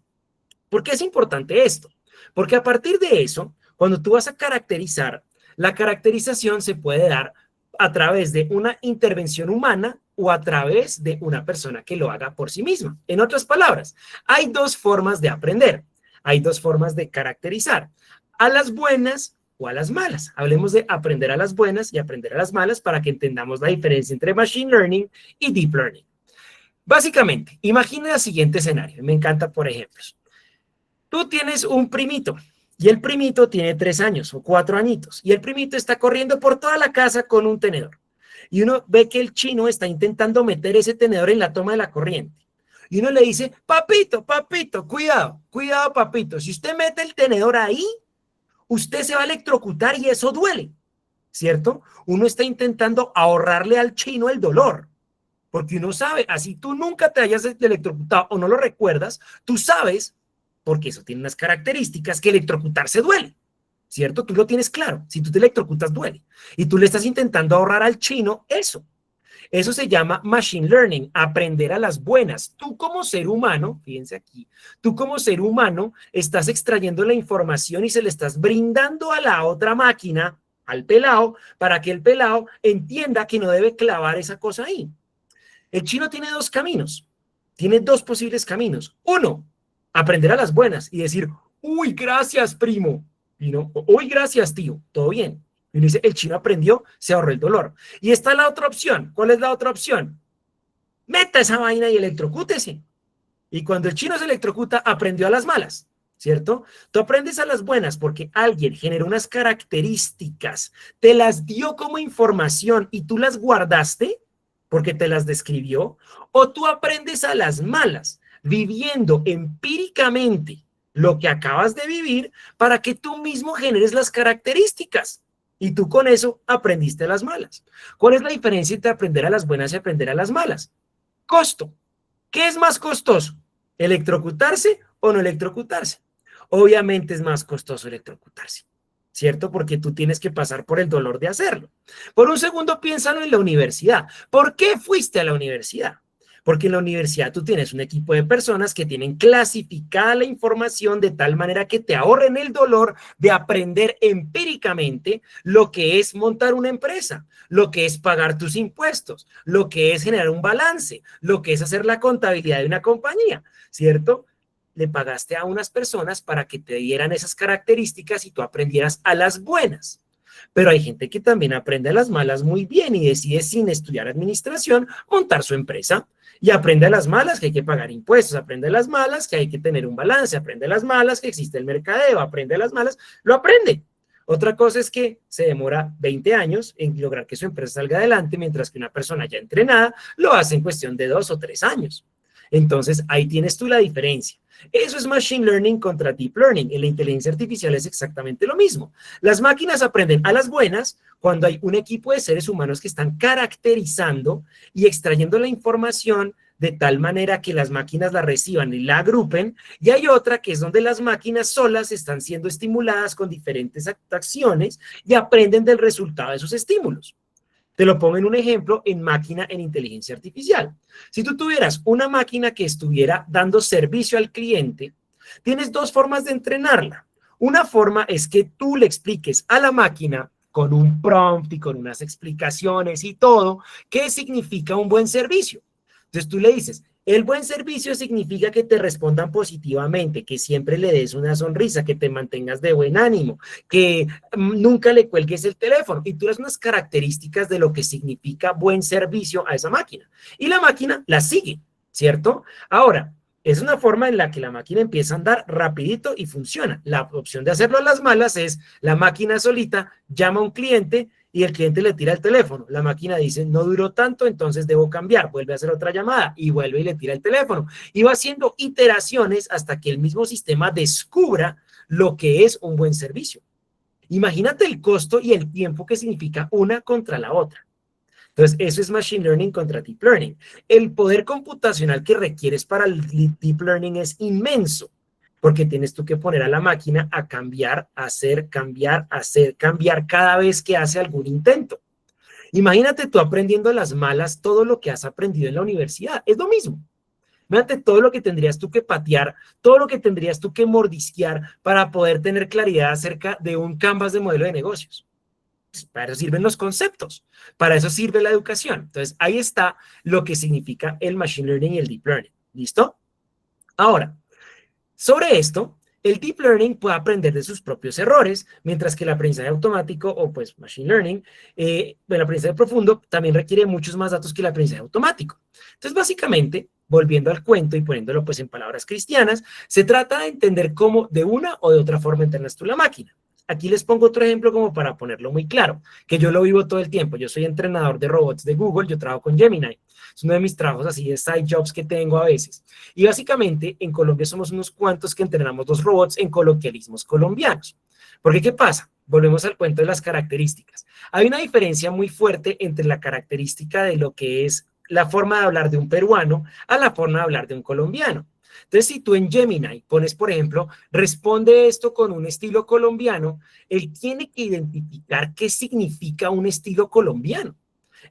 ¿por qué es importante esto? Porque a partir de eso, cuando tú vas a caracterizar, la caracterización se puede dar a través de una intervención humana o a través de una persona que lo haga por sí misma. En otras palabras, hay 2 formas de aprender, hay 2 formas de caracterizar, a las buenas o a las malas. Hablemos de aprender a las buenas y aprender a las malas para que entendamos la diferencia entre Machine Learning y Deep Learning. Básicamente, imagina el siguiente escenario, me encanta por ejemplos. Tú tienes un primito y el primito tiene 3 años o 4 añitos y el primito está corriendo por toda la casa con un tenedor. Y uno ve que el chino está intentando meter ese tenedor en la toma de la corriente. Y uno le dice, papito, papito, cuidado, cuidado, papito. Si usted mete el tenedor ahí, usted se va a electrocutar y eso duele, ¿cierto? Uno está intentando ahorrarle al chino el dolor. Porque uno sabe, así tú nunca te hayas electrocutado o no lo recuerdas, tú sabes, porque eso tiene unas características, que electrocutarse duele, ¿cierto? Tú lo tienes claro, si tú te electrocutas duele. Y tú le estás intentando ahorrar al chino eso. Eso se llama machine learning, aprender a las buenas. Tú como ser humano, fíjense aquí, tú como ser humano estás extrayendo la información y se le estás brindando a la otra máquina, al pelao, para que el pelao entienda que no debe clavar esa cosa ahí. El chino tiene 2 caminos, tiene 2 posibles caminos. Uno, aprender a las buenas y decir, uy, gracias, primo. Y no, uy, gracias, tío, todo bien. Y uno dice, el chino aprendió, se ahorró el dolor. Y está la otra opción. ¿Cuál es la otra opción? Meta esa vaina y electrocútese. Y cuando el chino se electrocuta, aprendió a las malas, ¿cierto? Tú aprendes a las buenas porque alguien generó unas características, te las dio como información y tú las guardaste porque te las describió, o tú aprendes a las malas, viviendo empíricamente lo que acabas de vivir para que tú mismo generes las características. Y tú con eso aprendiste a las malas. ¿Cuál es la diferencia entre aprender a las buenas y aprender a las malas? Costo. ¿Qué es más costoso? ¿Electrocutarse o no electrocutarse? Obviamente es más costoso electrocutarse, ¿cierto? Porque tú tienes que pasar por el dolor de hacerlo. Por un segundo, piénsalo en la universidad. ¿Por qué fuiste a la universidad? Porque en la universidad tú tienes un equipo de personas que tienen clasificada la información de tal manera que te ahorren el dolor de aprender empíricamente lo que es montar una empresa, lo que es pagar tus impuestos, lo que es generar un balance, lo que es hacer la contabilidad de una compañía, ¿cierto? Le pagaste a unas personas para que te dieran esas características y tú aprendieras a las buenas. Pero hay gente que también aprende a las malas muy bien y decide sin estudiar administración montar su empresa y aprende a las malas que hay que pagar impuestos, aprende a las malas que hay que tener un balance, aprende a las malas que existe el mercadeo, aprende a las malas, lo aprende. Otra cosa es que se demora 20 años en lograr que su empresa salga adelante, mientras que una persona ya entrenada lo hace en cuestión de 2 o 3 años. Entonces, ahí tienes tú la diferencia. Eso es Machine Learning contra Deep Learning. En la inteligencia artificial es exactamente lo mismo. Las máquinas aprenden a las buenas cuando hay un equipo de seres humanos que están caracterizando y extrayendo la información de tal manera que las máquinas la reciban y la agrupen, y hay otra que es donde las máquinas solas están siendo estimuladas con diferentes acciones y aprenden del resultado de esos estímulos. Te lo pongo en un ejemplo en máquina en inteligencia artificial. Si tú tuvieras una máquina que estuviera dando servicio al cliente, tienes 2 formas de entrenarla. Una forma es que tú le expliques a la máquina con un prompt y con unas explicaciones y todo, qué significa un buen servicio. Entonces tú le dices, el buen servicio significa que te respondan positivamente, que siempre le des una sonrisa, que te mantengas de buen ánimo, que nunca le cuelgues el teléfono. Y tú das unas características de lo que significa buen servicio a esa máquina. Y la máquina la sigue, ¿cierto? Ahora, es una forma en la que la máquina empieza a andar rapidito y funciona. La opción de hacerlo a las malas es la máquina solita llama a un cliente y el cliente le tira el teléfono. La máquina dice, no duró tanto, entonces debo cambiar. Vuelve a hacer otra llamada y vuelve y le tira el teléfono. Y va haciendo iteraciones hasta que el mismo sistema descubra lo que es un buen servicio. Imagínate el costo y el tiempo que significa una contra la otra. Entonces, eso es Machine Learning contra Deep Learning. El poder computacional que requieres para el Deep Learning es inmenso, porque tienes tú que poner a la máquina a cambiar, hacer, cambiar cada vez que hace algún intento. Imagínate tú aprendiendo a las malas todo lo que has aprendido en la universidad. Es lo mismo. Imagínate todo lo que tendrías tú que patear, todo lo que tendrías tú que mordisquear para poder tener claridad acerca de un canvas de modelo de negocios. Para eso sirven los conceptos, para eso sirve la educación. Entonces, ahí está lo que significa el Machine Learning y el Deep Learning. ¿Listo? Ahora, sobre esto, el Deep Learning puede aprender de sus propios errores, mientras que el aprendizaje automático o pues Machine Learning, el aprendizaje profundo también requiere muchos más datos que el aprendizaje automático. Entonces, básicamente, volviendo al cuento y poniéndolo pues en palabras cristianas, se trata de entender cómo de una o de otra forma entrenas tú la máquina. Aquí les pongo otro ejemplo como para ponerlo muy claro, que yo lo vivo todo el tiempo. Yo soy entrenador de robots de Google, yo trabajo con Gemini. Es uno de mis trabajos así de side jobs que tengo a veces. Y básicamente en Colombia somos unos cuantos que entrenamos los robots en coloquialismos colombianos. Porque ¿qué pasa? Volvemos al cuento de las características. Hay una diferencia muy fuerte entre la característica de lo que es la forma de hablar de un peruano a la forma de hablar de un colombiano. Entonces, si tú en Gemini pones, por ejemplo, responde esto con un estilo colombiano, él tiene que identificar qué significa un estilo colombiano.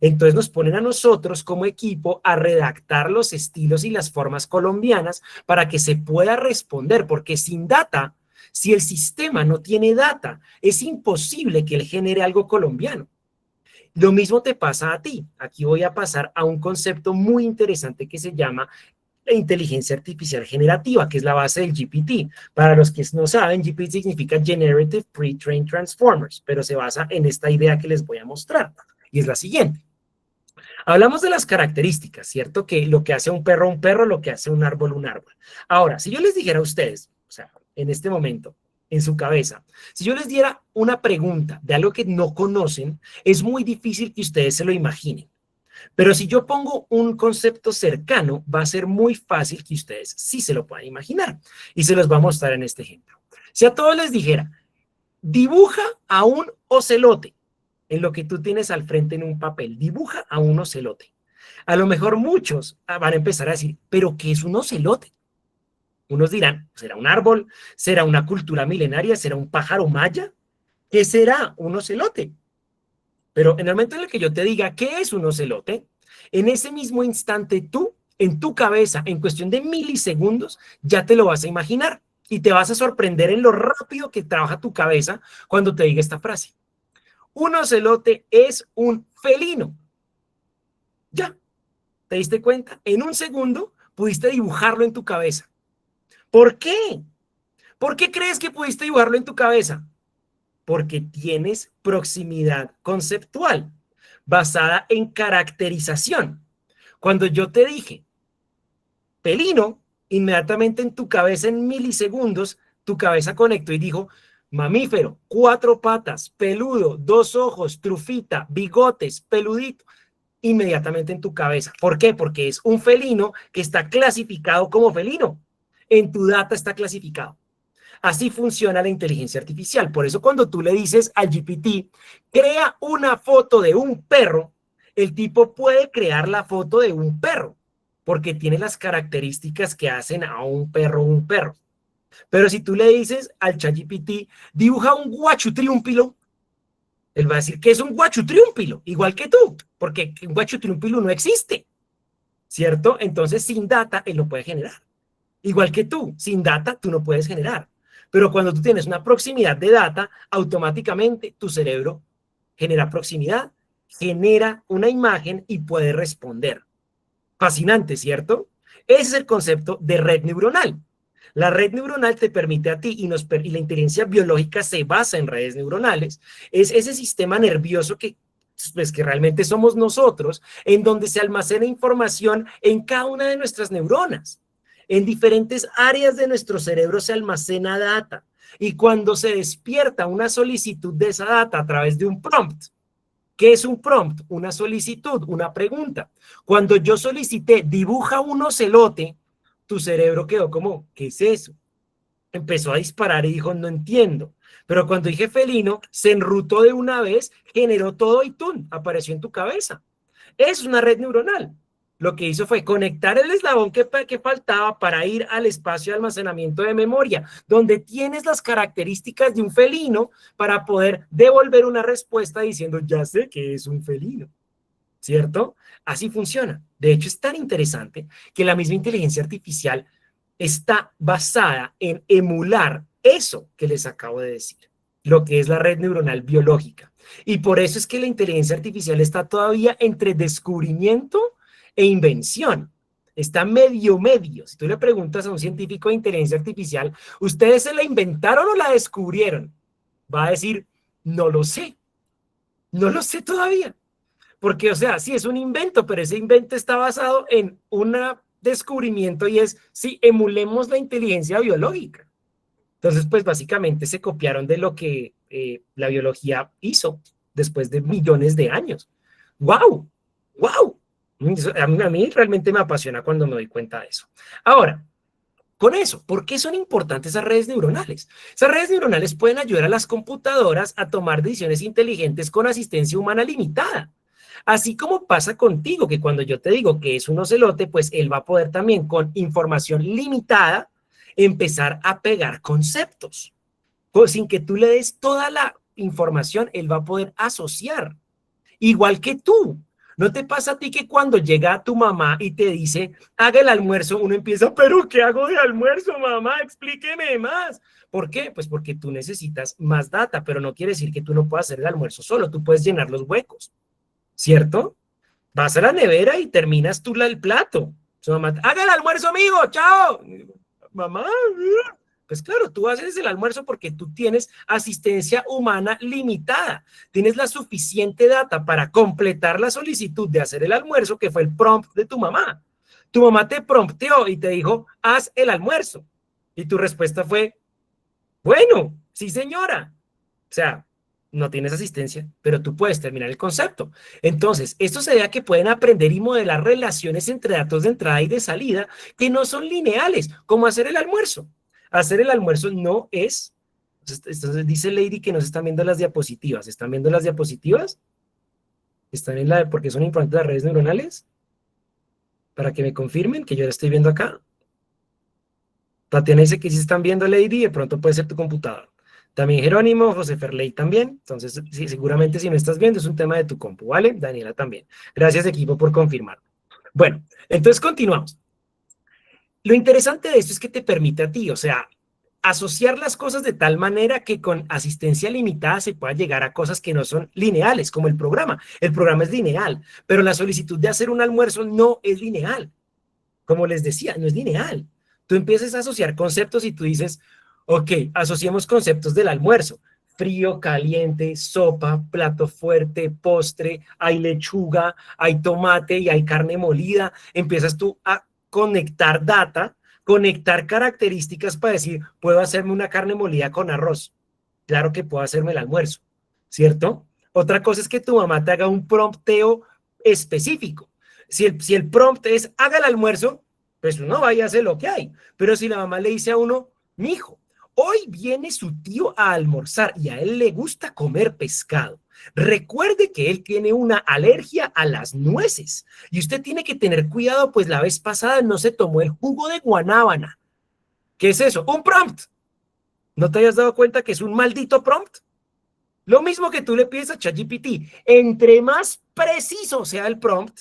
Entonces nos ponen a nosotros como equipo a redactar los estilos y las formas colombianas para que se pueda responder, porque sin data, si el sistema no tiene data, es imposible que él genere algo colombiano. Lo mismo te pasa a ti. Aquí voy a pasar a un concepto muy interesante que se llama la inteligencia artificial generativa, que es la base del GPT. Para los que no saben, GPT significa Generative Pre-trained Transformers, pero se basa en esta idea que les voy a mostrar, y es la siguiente. Hablamos de las características, ¿cierto? Que lo que hace un perro, lo que hace un árbol. Ahora, si yo les dijera a ustedes, o sea, en este momento, en su cabeza, si yo les diera una pregunta de algo que no conocen, es muy difícil que ustedes se lo imaginen. Pero si yo pongo un concepto cercano, va a ser muy fácil que ustedes sí se lo puedan imaginar. Y se los voy a mostrar en este ejemplo. Si a todos les dijera, dibuja a un ocelote, en lo que tú tienes al frente en un papel, dibuja a un ocelote. A lo mejor muchos van a empezar a decir, ¿pero qué es un ocelote? Unos dirán, ¿será un árbol? ¿Será una cultura milenaria? ¿Será un pájaro maya? ¿Qué será un ocelote? Pero en el momento en el que yo te diga qué es un ocelote, en ese mismo instante tú, en tu cabeza, en cuestión de milisegundos, ya te lo vas a imaginar y te vas a sorprender en lo rápido que trabaja tu cabeza cuando te diga esta frase. Un ocelote es un felino. Ya, ¿te diste cuenta? En un segundo pudiste dibujarlo en tu cabeza. ¿Por qué? ¿Por qué crees que pudiste dibujarlo en tu cabeza? Porque tienes proximidad conceptual basada en caracterización. Cuando yo te dije pelino, inmediatamente en tu cabeza en milisegundos, tu cabeza conectó y dijo mamífero, 4 patas, peludo, 2 ojos, trufita, bigotes, peludito, inmediatamente en tu cabeza. ¿Por qué? Porque es un felino que está clasificado como felino. En tu data está clasificado. Así funciona la inteligencia artificial. Por eso cuando tú le dices al GPT, crea una foto de un perro, el tipo puede crear la foto de un perro, porque tiene las características que hacen a un perro un perro. Pero si tú le dices al ChatGPT, dibuja un guachutriúmpilo, él va a decir que es un guachutriúmpilo, igual que tú, porque un guachutriúmpilo no existe, ¿cierto? Entonces, sin data, él no puede generar. Igual que tú, sin data, tú no puedes generar. Pero cuando tú tienes una proximidad de data, automáticamente tu cerebro genera proximidad, genera una imagen y puede responder. Fascinante, ¿cierto? Ese es el concepto de red neuronal. La red neuronal te permite a ti, y la inteligencia biológica se basa en redes neuronales, es ese sistema nervioso que, pues, que realmente somos nosotros, en donde se almacena información en cada una de nuestras neuronas. En diferentes áreas de nuestro cerebro se almacena data, y cuando se despierta una solicitud de esa data a través de un prompt. ¿Qué es un prompt? Una solicitud, una pregunta. Cuando yo solicité, dibuja un ocelote, tu cerebro quedó como, ¿qué es eso? Empezó a disparar y dijo, no entiendo. Pero cuando dije felino, se enrutó de una vez, generó todo y ¡tum! Apareció en tu cabeza. Es una red neuronal. Lo que hizo fue conectar el eslabón que faltaba para ir al espacio de almacenamiento de memoria, donde tienes las características de un felino para poder devolver una respuesta diciendo, ya sé que es un felino, ¿cierto? Así funciona. De hecho, es tan interesante que la misma inteligencia artificial está basada en emular eso que les acabo de decir, lo que es la red neuronal biológica. Y por eso es que la inteligencia artificial está todavía entre descubrimiento e invención. Está medio. Si tú le preguntas a un científico de inteligencia artificial, ¿ustedes se la inventaron o la descubrieron? Va a decir, no lo sé. No lo sé todavía. Porque, o sea, sí es un invento, pero ese invento está basado en un descubrimiento y es, sí, emulemos la inteligencia biológica. Entonces, pues básicamente se copiaron de lo que la biología hizo después de millones de años. ¡Wow! ¡Wow! A mí realmente me apasiona cuando me doy cuenta de eso. Ahora, con eso, ¿por qué son importantes esas redes neuronales? Esas redes neuronales pueden ayudar a las computadoras a tomar decisiones inteligentes con asistencia humana limitada. Así como pasa contigo, que cuando yo te digo que es un ocelote, pues él va a poder también con información limitada empezar a pegar conceptos. Sin que tú le des toda la información, él va a poder asociar. Igual que tú. ¿No te pasa a ti que cuando llega tu mamá y te dice, haga el almuerzo, uno empieza, pero ¿qué hago de almuerzo, mamá? Explíqueme más. ¿Por qué? Pues porque tú necesitas más data, pero no quiere decir que tú no puedas hacer el almuerzo solo, tú puedes llenar los huecos, ¿cierto? Vas a la nevera y terminas tú el plato. Su mamá, haga el almuerzo, amigo, chao. Mamá, pues claro, tú haces el almuerzo porque tú tienes asistencia humana limitada. Tienes la suficiente data para completar la solicitud de hacer el almuerzo, que fue el prompt de tu mamá. Tu mamá te prompteó y te dijo, haz el almuerzo. Y tu respuesta fue, bueno, sí señora. O sea, no tienes asistencia, pero tú puedes terminar el concepto. Entonces, esto se debe a que pueden aprender y modelar relaciones entre datos de entrada y de salida que no son lineales, como hacer el almuerzo. Hacer el almuerzo no es... Entonces dice Lady que no se están viendo las diapositivas. ¿Están viendo las diapositivas? ¿Están en la... porque son importantes las redes neuronales? Para que me confirmen que yo la estoy viendo acá. Tatiana dice que sí están viendo, Lady, de pronto puede ser tu computadora. También Jerónimo, José Ferley también. Entonces, sí, seguramente si no estás viendo es un tema de tu compu, ¿vale? Daniela también. Gracias, equipo, por confirmar. Bueno, entonces continuamos. Lo interesante de esto es que te permite a ti, o sea, asociar las cosas de tal manera que con asistencia limitada se pueda llegar a cosas que no son lineales, como el programa. El programa es lineal, pero la solicitud de hacer un almuerzo no es lineal. Como les decía, no es lineal. Tú empiezas a asociar conceptos y tú dices, ok, asociemos conceptos del almuerzo. Frío, caliente, sopa, plato fuerte, postre, hay lechuga, hay tomate y hay carne molida. Empiezas tú a conectar data, conectar características para decir, puedo hacerme una carne molida con arroz. Claro que puedo hacerme el almuerzo, ¿cierto? Otra cosa es que tu mamá te haga un prompteo específico. Si el prompt es, haga el almuerzo, pues uno vaya a hacer lo que hay. Pero si la mamá le dice a uno, mijo, hoy viene su tío a almorzar y a él le gusta comer pescado. Recuerde que él tiene una alergia a las nueces y usted tiene que tener cuidado, pues la vez pasada no se tomó el jugo de guanábana. ¿Qué es eso? Un prompt. ¿No te hayas dado cuenta que es un maldito prompt? Lo mismo que tú le pides a ChatGPT. Entre más preciso sea el prompt,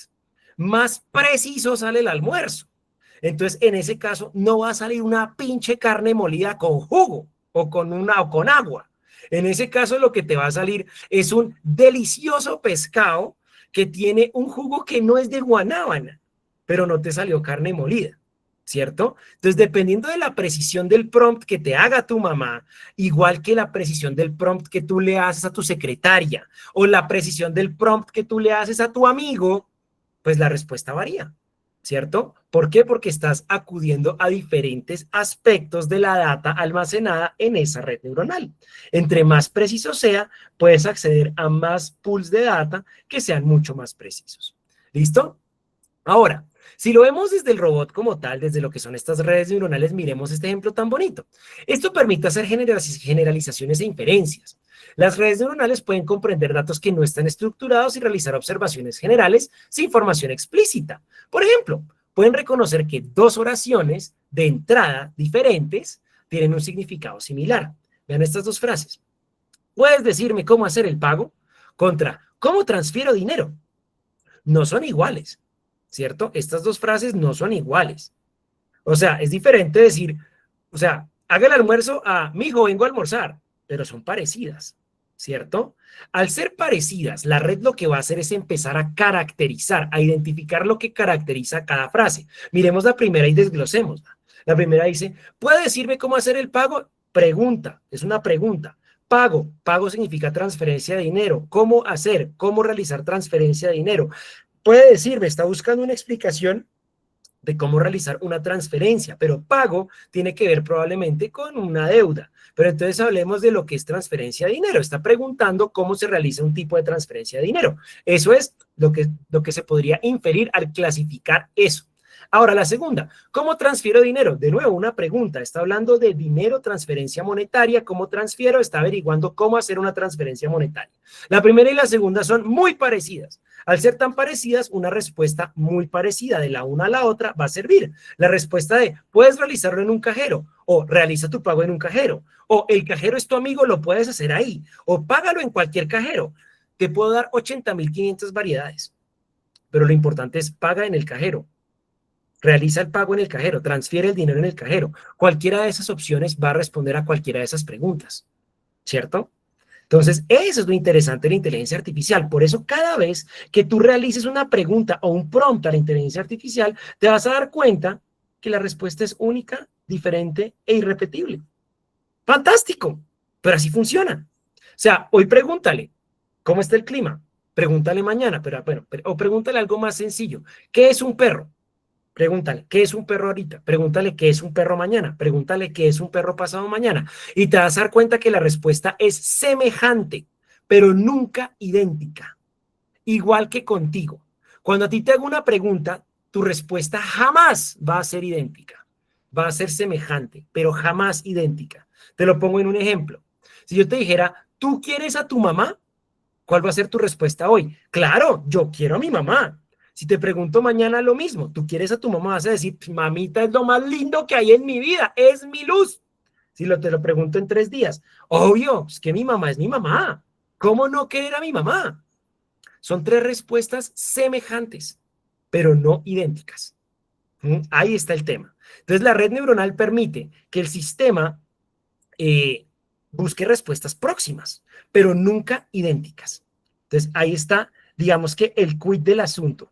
más preciso sale el almuerzo. Entonces, en ese caso, no va a salir una pinche carne molida con jugo o con agua. En ese caso, lo que te va a salir es un delicioso pescado que tiene un jugo que no es de guanábana. pero no te salió carne molida, ¿cierto? Entonces, dependiendo de la precisión del prompt que te haga tu mamá, igual que la precisión del prompt que tú le haces a tu secretaria o la precisión del prompt que tú le haces a tu amigo, pues la respuesta varía, ¿cierto? ¿Por qué? Porque estás acudiendo a diferentes aspectos de la data almacenada en esa red neuronal. Entre más preciso sea, puedes acceder a más pools de data que sean mucho más precisos. ¿Listo? Ahora, si lo vemos desde el robot como tal, desde lo que son estas redes neuronales, miremos este ejemplo tan bonito. Esto permite hacer generalizaciones e inferencias. Las redes neuronales pueden comprender datos que no están estructurados y realizar observaciones generales sin información explícita. Por ejemplo, pueden reconocer que dos oraciones de entrada diferentes tienen un significado similar. Vean estas dos frases. ¿Puedes decirme cómo hacer el pago? Contra, ¿cómo transfiero dinero? No son iguales, ¿cierto? Estas dos frases no son iguales. O sea, es diferente decir, o sea, haga el almuerzo a mi hijo, vengo a almorzar, pero son parecidas, ¿cierto? Al ser parecidas, la red lo que va a hacer es empezar a caracterizar, a identificar lo que caracteriza cada frase. Miremos la primera y desglosémosla. La primera dice, ¿puede decirme cómo hacer el pago? Pregunta, es una pregunta. Pago, pago significa transferencia de dinero. ¿Cómo hacer? ¿Cómo realizar transferencia de dinero? Puede decirme, está buscando una explicación de cómo realizar una transferencia, pero pago tiene que ver probablemente con una deuda. Pero entonces hablemos de lo que es transferencia de dinero. Está preguntando cómo se realiza un tipo de transferencia de dinero. Eso es lo que se podría inferir al clasificar eso. Ahora, la segunda, ¿cómo transfiero dinero? De nuevo, una pregunta. Está hablando de dinero, transferencia monetaria. ¿Cómo transfiero? Está averiguando cómo hacer una transferencia monetaria. La primera y la segunda son muy parecidas. Al ser tan parecidas, una respuesta muy parecida de la una a la otra va a servir. La respuesta de, puedes realizarlo en un cajero, o realiza tu pago en un cajero, o el cajero es tu amigo, lo puedes hacer ahí, o págalo en cualquier cajero. Te puedo dar 80.500 variedades, pero lo importante es paga en el cajero. Realiza el pago en el cajero, transfiere el dinero en el cajero. Cualquiera de esas opciones va a responder a cualquiera de esas preguntas, ¿cierto? Entonces, eso es lo interesante de la inteligencia artificial. Por eso, cada vez que tú realices una pregunta o un prompt a la inteligencia artificial, te vas a dar cuenta que la respuesta es única, diferente e irrepetible. ¡Fantástico! Pero así funciona. O sea, hoy pregúntale, ¿cómo está el clima? Pregúntale mañana, pero bueno, o pregúntale algo más sencillo. ¿Qué es un perro? Pregúntale, ¿qué es un perro ahorita? Pregúntale, ¿qué es un perro mañana? Pregúntale, ¿qué es un perro pasado mañana? Y te vas a dar cuenta que la respuesta es semejante, pero nunca idéntica. Igual que contigo. Cuando a ti te hago una pregunta, tu respuesta jamás va a ser idéntica. Va a ser semejante, pero jamás idéntica. Te lo pongo en un ejemplo. Si yo te dijera, ¿tú quieres a tu mamá? ¿Cuál va a ser tu respuesta hoy? Claro, yo quiero a mi mamá. Si te pregunto mañana lo mismo, tú quieres a tu mamá, vas a decir, mamita es lo más lindo que hay en mi vida, es mi luz. Si te lo pregunto en 3 días, obvio, es que mi mamá es mi mamá. ¿Cómo no querer a mi mamá? Son 3 respuestas semejantes, pero no idénticas. Ahí está el tema. Entonces, la red neuronal permite que el sistema busque respuestas próximas, pero nunca idénticas. Entonces, ahí está, digamos que el quid del asunto.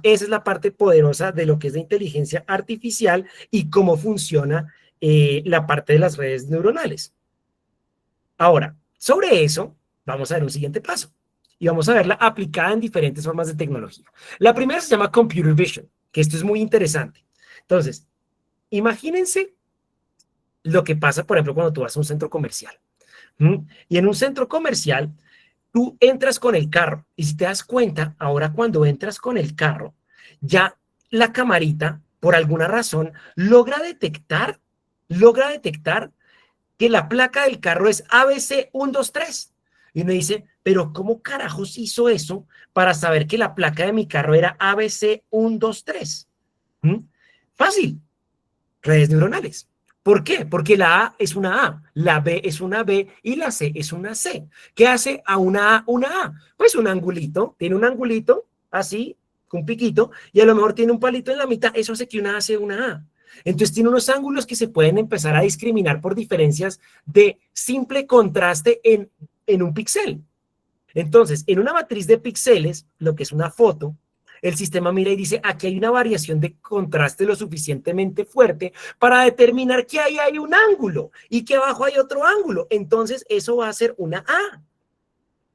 Esa es la parte poderosa de lo que es la inteligencia artificial y cómo funciona la parte de las redes neuronales. Ahora, sobre eso, vamos a ver un siguiente paso y vamos a verla aplicada en diferentes formas de tecnología. La primera se llama Computer Vision, que esto es muy interesante. Entonces, imagínense lo que pasa, por ejemplo, cuando tú vas a un centro comercial. Y en un centro comercial, tú entras con el carro y si te das cuenta, ahora cuando entras con el carro, ya la camarita, por alguna razón, logra detectar que la placa del carro es ABC 123. Y uno dice, pero ¿cómo carajos hizo eso para saber que la placa de mi carro era ABC 123? Fácil, redes neuronales. ¿Por qué? Porque la A es una A, la B es una B y la C es una C. ¿Qué hace a una A una A? Pues un angulito, tiene un angulito así, con un piquito, y a lo mejor tiene un palito en la mitad, eso hace que una A sea una A. Entonces tiene unos ángulos que se pueden empezar a discriminar por diferencias de simple contraste en un píxel. Entonces, en una matriz de píxeles, lo que es una foto, el sistema mira y dice, aquí hay una variación de contraste lo suficientemente fuerte para determinar que ahí hay un ángulo y que abajo hay otro ángulo. Entonces, eso va a ser una A.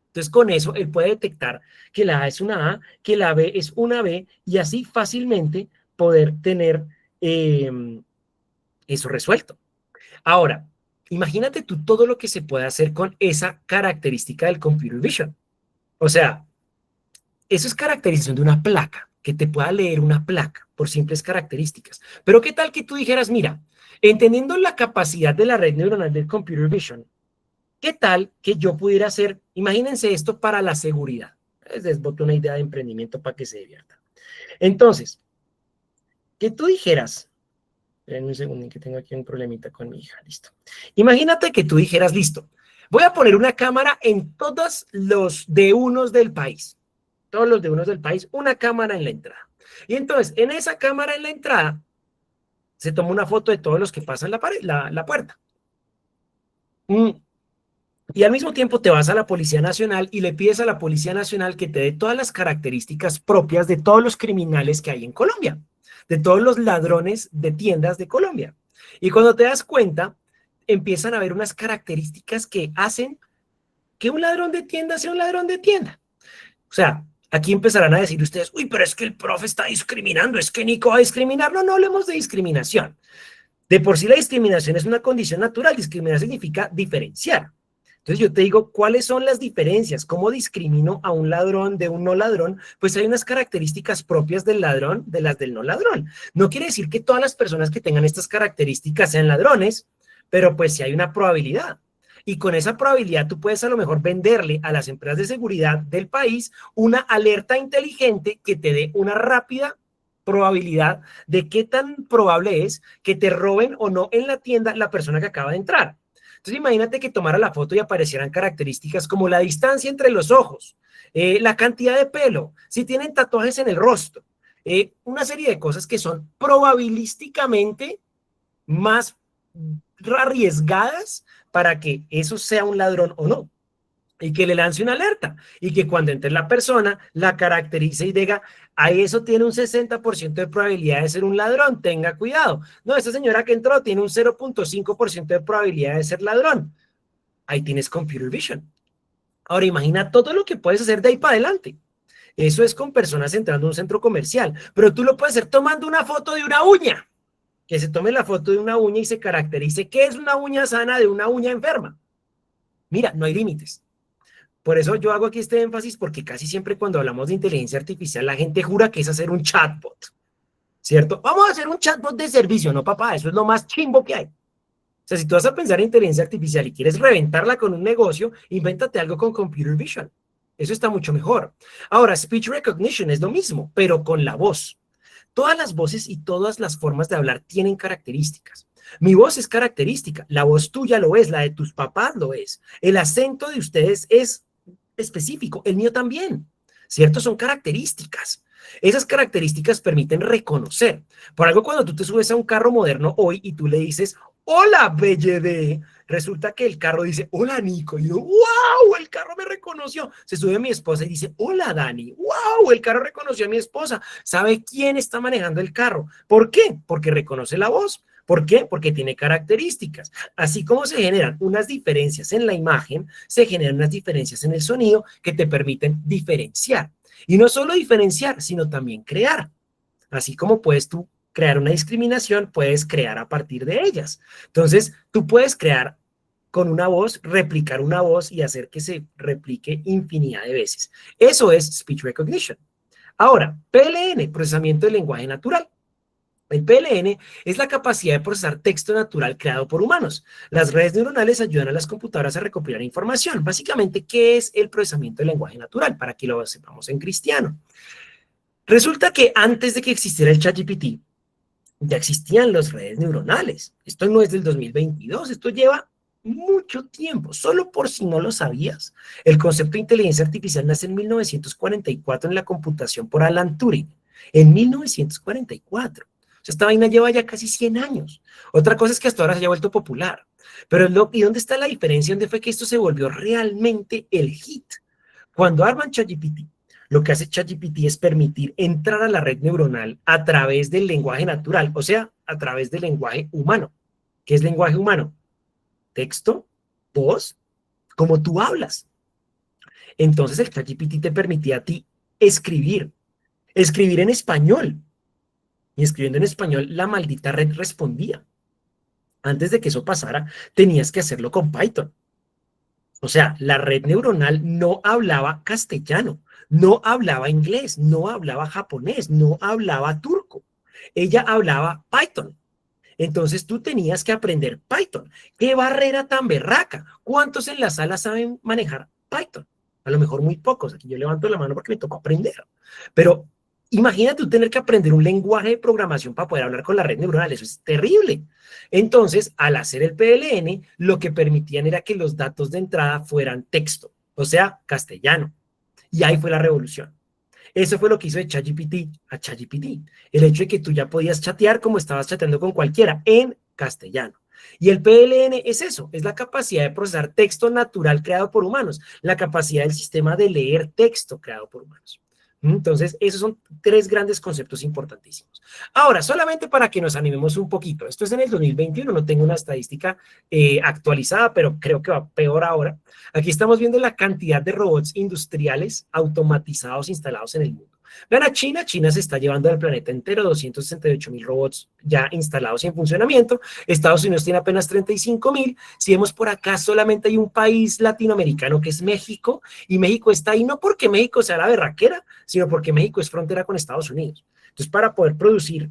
Entonces, con eso, él puede detectar que la A es una A, que la B es una B, y así fácilmente poder tener eso resuelto. Ahora, imagínate tú todo lo que se puede hacer con esa característica del computer vision. O sea, eso es caracterización de una placa, que te pueda leer una placa por simples características. Pero ¿qué tal que tú dijeras, mira, entendiendo la capacidad de la red neuronal del computer vision, ¿qué tal que yo pudiera hacer, imagínense esto para la seguridad? Les boto una idea de emprendimiento para que se diviertan. Entonces, que tú dijeras, esperen un segundo que tengo aquí un problemita con mi hija, listo. Imagínate que tú dijeras, listo, voy a poner una cámara en todos los D1 del país. Todos los D1 del país, una cámara en la entrada. Y entonces, en esa cámara en la entrada, se toma una foto de todos los que pasan la puerta. Y al mismo tiempo te vas a la Policía Nacional y le pides a la Policía Nacional que te dé todas las características propias de todos los criminales que hay en Colombia, de todos los ladrones de tiendas de Colombia. Y cuando te das cuenta, empiezan a haber unas características que hacen que un ladrón de tienda sea un ladrón de tienda. O sea, aquí empezarán a decir ustedes, uy, pero es que el profe está discriminando, es que Nico va a discriminar. No, no hablemos de discriminación. De por sí la discriminación es una condición natural. Discriminar significa diferenciar. Entonces yo te digo, ¿cuáles son las diferencias? ¿Cómo discrimino a un ladrón de un no ladrón? Pues hay unas características propias del ladrón de las del no ladrón. No quiere decir que todas las personas que tengan estas características sean ladrones, pero pues sí hay una probabilidad. Y con esa probabilidad tú puedes a lo mejor venderle a las empresas de seguridad del país una alerta inteligente que te dé una rápida probabilidad de qué tan probable es que te roben o no en la tienda la persona que acaba de entrar. Entonces imagínate que tomara la foto y aparecieran características como la distancia entre los ojos, la cantidad de pelo, si tienen tatuajes en el rostro, una serie de cosas que son probabilísticamente más arriesgadas para que eso sea un ladrón o no. Y que le lance una alerta y que cuando entre la persona la caracterice y diga, a eso tiene un 60% de probabilidad de ser un ladrón, tenga cuidado. No, esta señora que entró tiene un 0.5% de probabilidad de ser ladrón. Ahí tienes computer vision. Ahora imagina todo lo que puedes hacer de ahí para adelante. Eso es con personas entrando a un centro comercial, pero tú lo puedes hacer tomando una foto de una uña. Que se tome la foto de una uña y se caracterice qué es una uña sana de una uña enferma. Mira, no hay límites. Por eso yo hago aquí este énfasis porque casi siempre cuando hablamos de inteligencia artificial la gente jura que es hacer un chatbot, ¿cierto? Vamos a hacer un chatbot de servicio, no papá, eso es lo más chimbo que hay. O sea, si tú vas a pensar en inteligencia artificial y quieres reventarla con un negocio, invéntate algo con computer vision. Eso está mucho mejor. Ahora, speech recognition es lo mismo, pero con la voz. Todas las voces y todas las formas de hablar tienen características. Mi voz es característica, la voz tuya lo es, la de tus papás lo es. El acento de ustedes es específico, el mío también, ¿cierto? Son características. Esas características permiten reconocer. Por algo, cuando tú te subes a un carro moderno hoy y tú le dices, hola, BLD, resulta que el carro dice, hola, Nico. Y yo, wow, el carro me reconoció. Se sube mi esposa y dice, hola, Dani. Wow, el carro reconoció a mi esposa. ¿Sabe quién está manejando el carro? ¿Por qué? Porque reconoce la voz. ¿Por qué? Porque tiene características. Así como se generan unas diferencias en la imagen, se generan unas diferencias en el sonido que te permiten diferenciar. Y no solo diferenciar, sino también crear. Así como puedes tú crear una discriminación, puedes crear a partir de ellas. Entonces, tú puedes crear con una voz, replicar una voz y hacer que se replique infinidad de veces. Eso es speech recognition. Ahora, PLN, procesamiento del lenguaje natural. El PLN es la capacidad de procesar texto natural creado por humanos. Las redes neuronales ayudan a las computadoras a recopilar información. Básicamente, ¿qué es el procesamiento del lenguaje natural? Para que lo sepamos en cristiano. Resulta que antes de que existiera el ChatGPT, ya existían las redes neuronales. Esto no es del 2022, esto lleva mucho tiempo. Solo por si no lo sabías, el concepto de inteligencia artificial nace en 1944 en la computación por Alan Turing. En 1944. Esta vaina lleva ya casi 100 años. Otra cosa es que hasta ahora se haya vuelto popular. Pero ¿y dónde está la diferencia? ¿Dónde fue que esto se volvió realmente el hit? Cuando arman ChatGPT, Lo que hace ChatGPT es permitir entrar a la red neuronal a través del lenguaje natural, o sea, a través del lenguaje humano. ¿Qué es lenguaje humano? Texto, voz, como tú hablas. Entonces el ChatGPT te permitía a ti escribir, escribir en español. Y escribiendo en español, la maldita red respondía. Antes de que eso pasara, tenías que hacerlo con Python. O sea, la red neuronal no hablaba castellano, no hablaba inglés, no hablaba japonés, no hablaba turco. Ella hablaba Python. Entonces tú tenías que aprender Python. ¡Qué barrera tan berraca! ¿Cuántos en la sala saben manejar Python? A lo mejor muy pocos. Aquí yo levanto la mano porque me tocó aprender. Pero imagínate tú tener que aprender un lenguaje de programación para poder hablar con la red neuronal. Eso es terrible. Entonces, al hacer el PLN, lo que permitían era que los datos de entrada fueran texto, o sea, castellano. Y ahí fue la revolución. Eso fue lo que hizo de ChatGPT a ChatGPT. El hecho de que tú ya podías chatear como estabas chateando con cualquiera en castellano. Y el PLN es eso, es la capacidad de procesar texto natural creado por humanos, la capacidad del sistema de leer texto creado por humanos. Entonces, esos son tres grandes conceptos importantísimos. Ahora, solamente para que nos animemos un poquito, esto es en el 2021, no tengo una estadística actualizada, pero creo que va peor ahora. Aquí estamos viendo la cantidad de robots industriales automatizados instalados en el mundo. Vean a China, China se está llevando al planeta entero 268.000 robots ya instalados y en funcionamiento. Estados Unidos tiene apenas 35.000. Si vemos por acá, solamente hay un país latinoamericano que es México, y México está ahí no porque México sea la berraquera, sino porque México es frontera con Estados Unidos. Entonces, para poder producir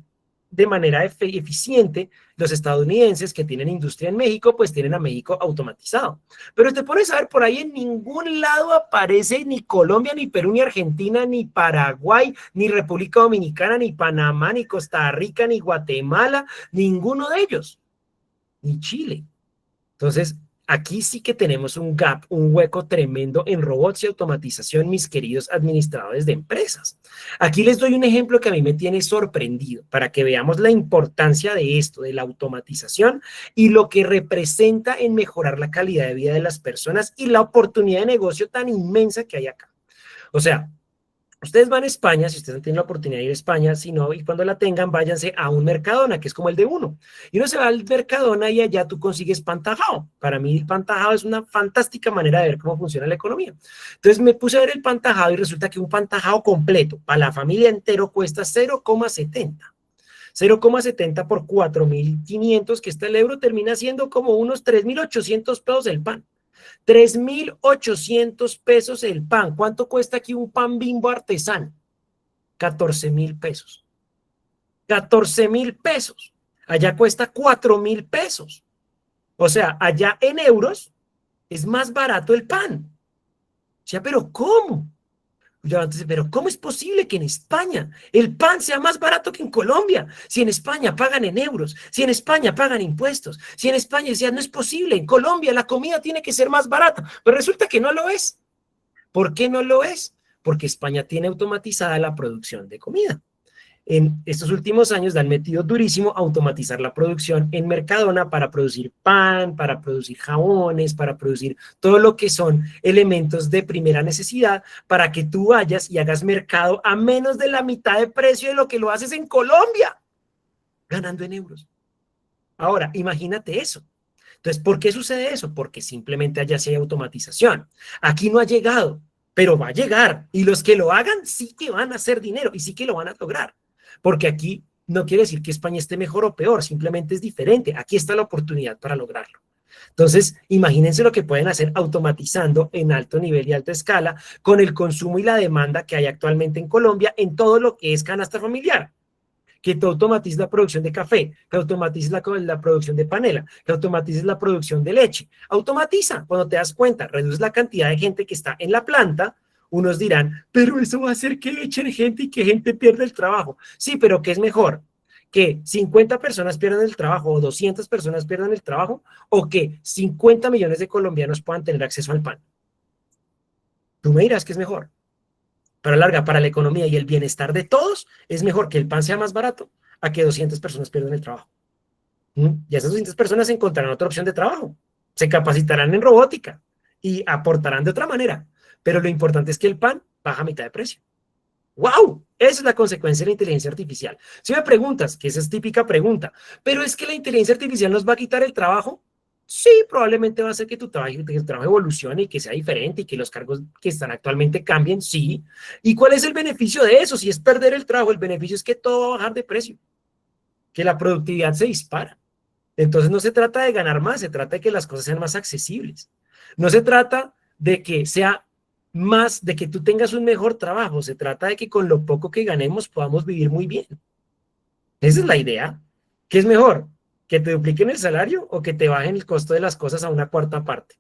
de manera eficiente, los estadounidenses que tienen industria en México, pues tienen a México automatizado. Pero te pones a ver, por ahí en ningún lado aparece ni Colombia, ni Perú, ni Argentina, ni Paraguay, ni República Dominicana, ni Panamá, ni Costa Rica, ni Guatemala, ninguno de ellos, ni Chile. Entonces, aquí sí que tenemos un gap, un hueco tremendo en robots y automatización, mis queridos administradores de empresas. Aquí les doy un ejemplo que a mí me tiene sorprendido para que veamos la importancia de esto, de la automatización y lo que representa en mejorar la calidad de vida de las personas y la oportunidad de negocio tan inmensa que hay acá. O sea, ustedes van a España, si ustedes no tienen la oportunidad de ir a España, si no, y cuando la tengan, váyanse a un Mercadona, que es como el de uno. Y uno se va al Mercadona y allá tú consigues pan tajado. Para mí el pan tajado es una fantástica manera de ver cómo funciona la economía. Entonces me puse a ver el pan tajado y resulta que un pan tajado completo para la familia entero cuesta 0,70. 0,70 por 4.500, que está el euro, termina siendo como unos 3.800 pesos el pan. 3.800 pesos el pan. ¿Cuánto cuesta aquí un pan Bimbo artesano? 14.000 pesos. 14.000 pesos. Allá cuesta 4.000 pesos. O sea, allá en euros es más barato el pan. O sea, pero ¿cómo? Yo antes, pero ¿cómo es posible que en España el pan sea más barato que en Colombia? Si en España pagan en euros, si en España pagan impuestos, si en España decía, no es posible, en Colombia la comida tiene que ser más barata, pero resulta que no lo es. ¿Por qué no lo es? Porque España tiene automatizada la producción de comida. En estos últimos años le han metido durísimo a automatizar la producción en Mercadona para producir pan, para producir jabones, para producir todo lo que son elementos de primera necesidad para que tú vayas y hagas mercado a menos de la mitad de precio de lo que lo haces en Colombia, ganando en euros. Ahora, imagínate eso. Entonces, ¿por qué sucede eso? Porque simplemente allá sí hay automatización. Aquí no ha llegado, pero va a llegar. Y los que lo hagan sí que van a hacer dinero y sí que lo van a lograr. Porque aquí no quiere decir que España esté mejor o peor, simplemente es diferente. Aquí está la oportunidad para lograrlo. Entonces, imagínense lo que pueden hacer automatizando en alto nivel y alta escala con el consumo y la demanda que hay actualmente en Colombia en todo lo que es canasta familiar. Que tú automatices la producción de café, que automatices la producción de panela, que automatices la producción de leche. Automatiza, cuando te das cuenta, reduce la cantidad de gente que está en la planta. Unos dirán, pero eso va a hacer que echen gente y que gente pierda el trabajo. Sí, pero ¿qué es mejor? ¿Que 50 personas pierdan el trabajo o 200 personas pierdan el trabajo o que 50 millones de colombianos puedan tener acceso al pan? Tú me dirás que es mejor. Para larga, para la economía y el bienestar de todos, es mejor que el pan sea más barato a que 200 personas pierdan el trabajo. Y esas 200 personas encontrarán otra opción de trabajo, se capacitarán en robótica y aportarán de otra manera. Pero lo importante es que el pan baja a mitad de precio. ¡Wow! Esa es la consecuencia de la inteligencia artificial. Si me preguntas, que esa es típica pregunta, pero es que la inteligencia artificial nos va a quitar el trabajo. Sí, probablemente va a hacer que que tu trabajo evolucione y que sea diferente y que los cargos que están actualmente cambien, sí. ¿Y cuál es el beneficio de eso? Si es perder el trabajo, el beneficio es que todo va a bajar de precio, que la productividad se dispara. Entonces no se trata de ganar más, se trata de que las cosas sean más accesibles. No se trata de que sea más, de que tú tengas un mejor trabajo, se trata de que con lo poco que ganemos podamos vivir muy bien. Esa es la idea. ¿Qué es mejor? ¿Que te dupliquen el salario o que te bajen el costo de las cosas a una cuarta parte?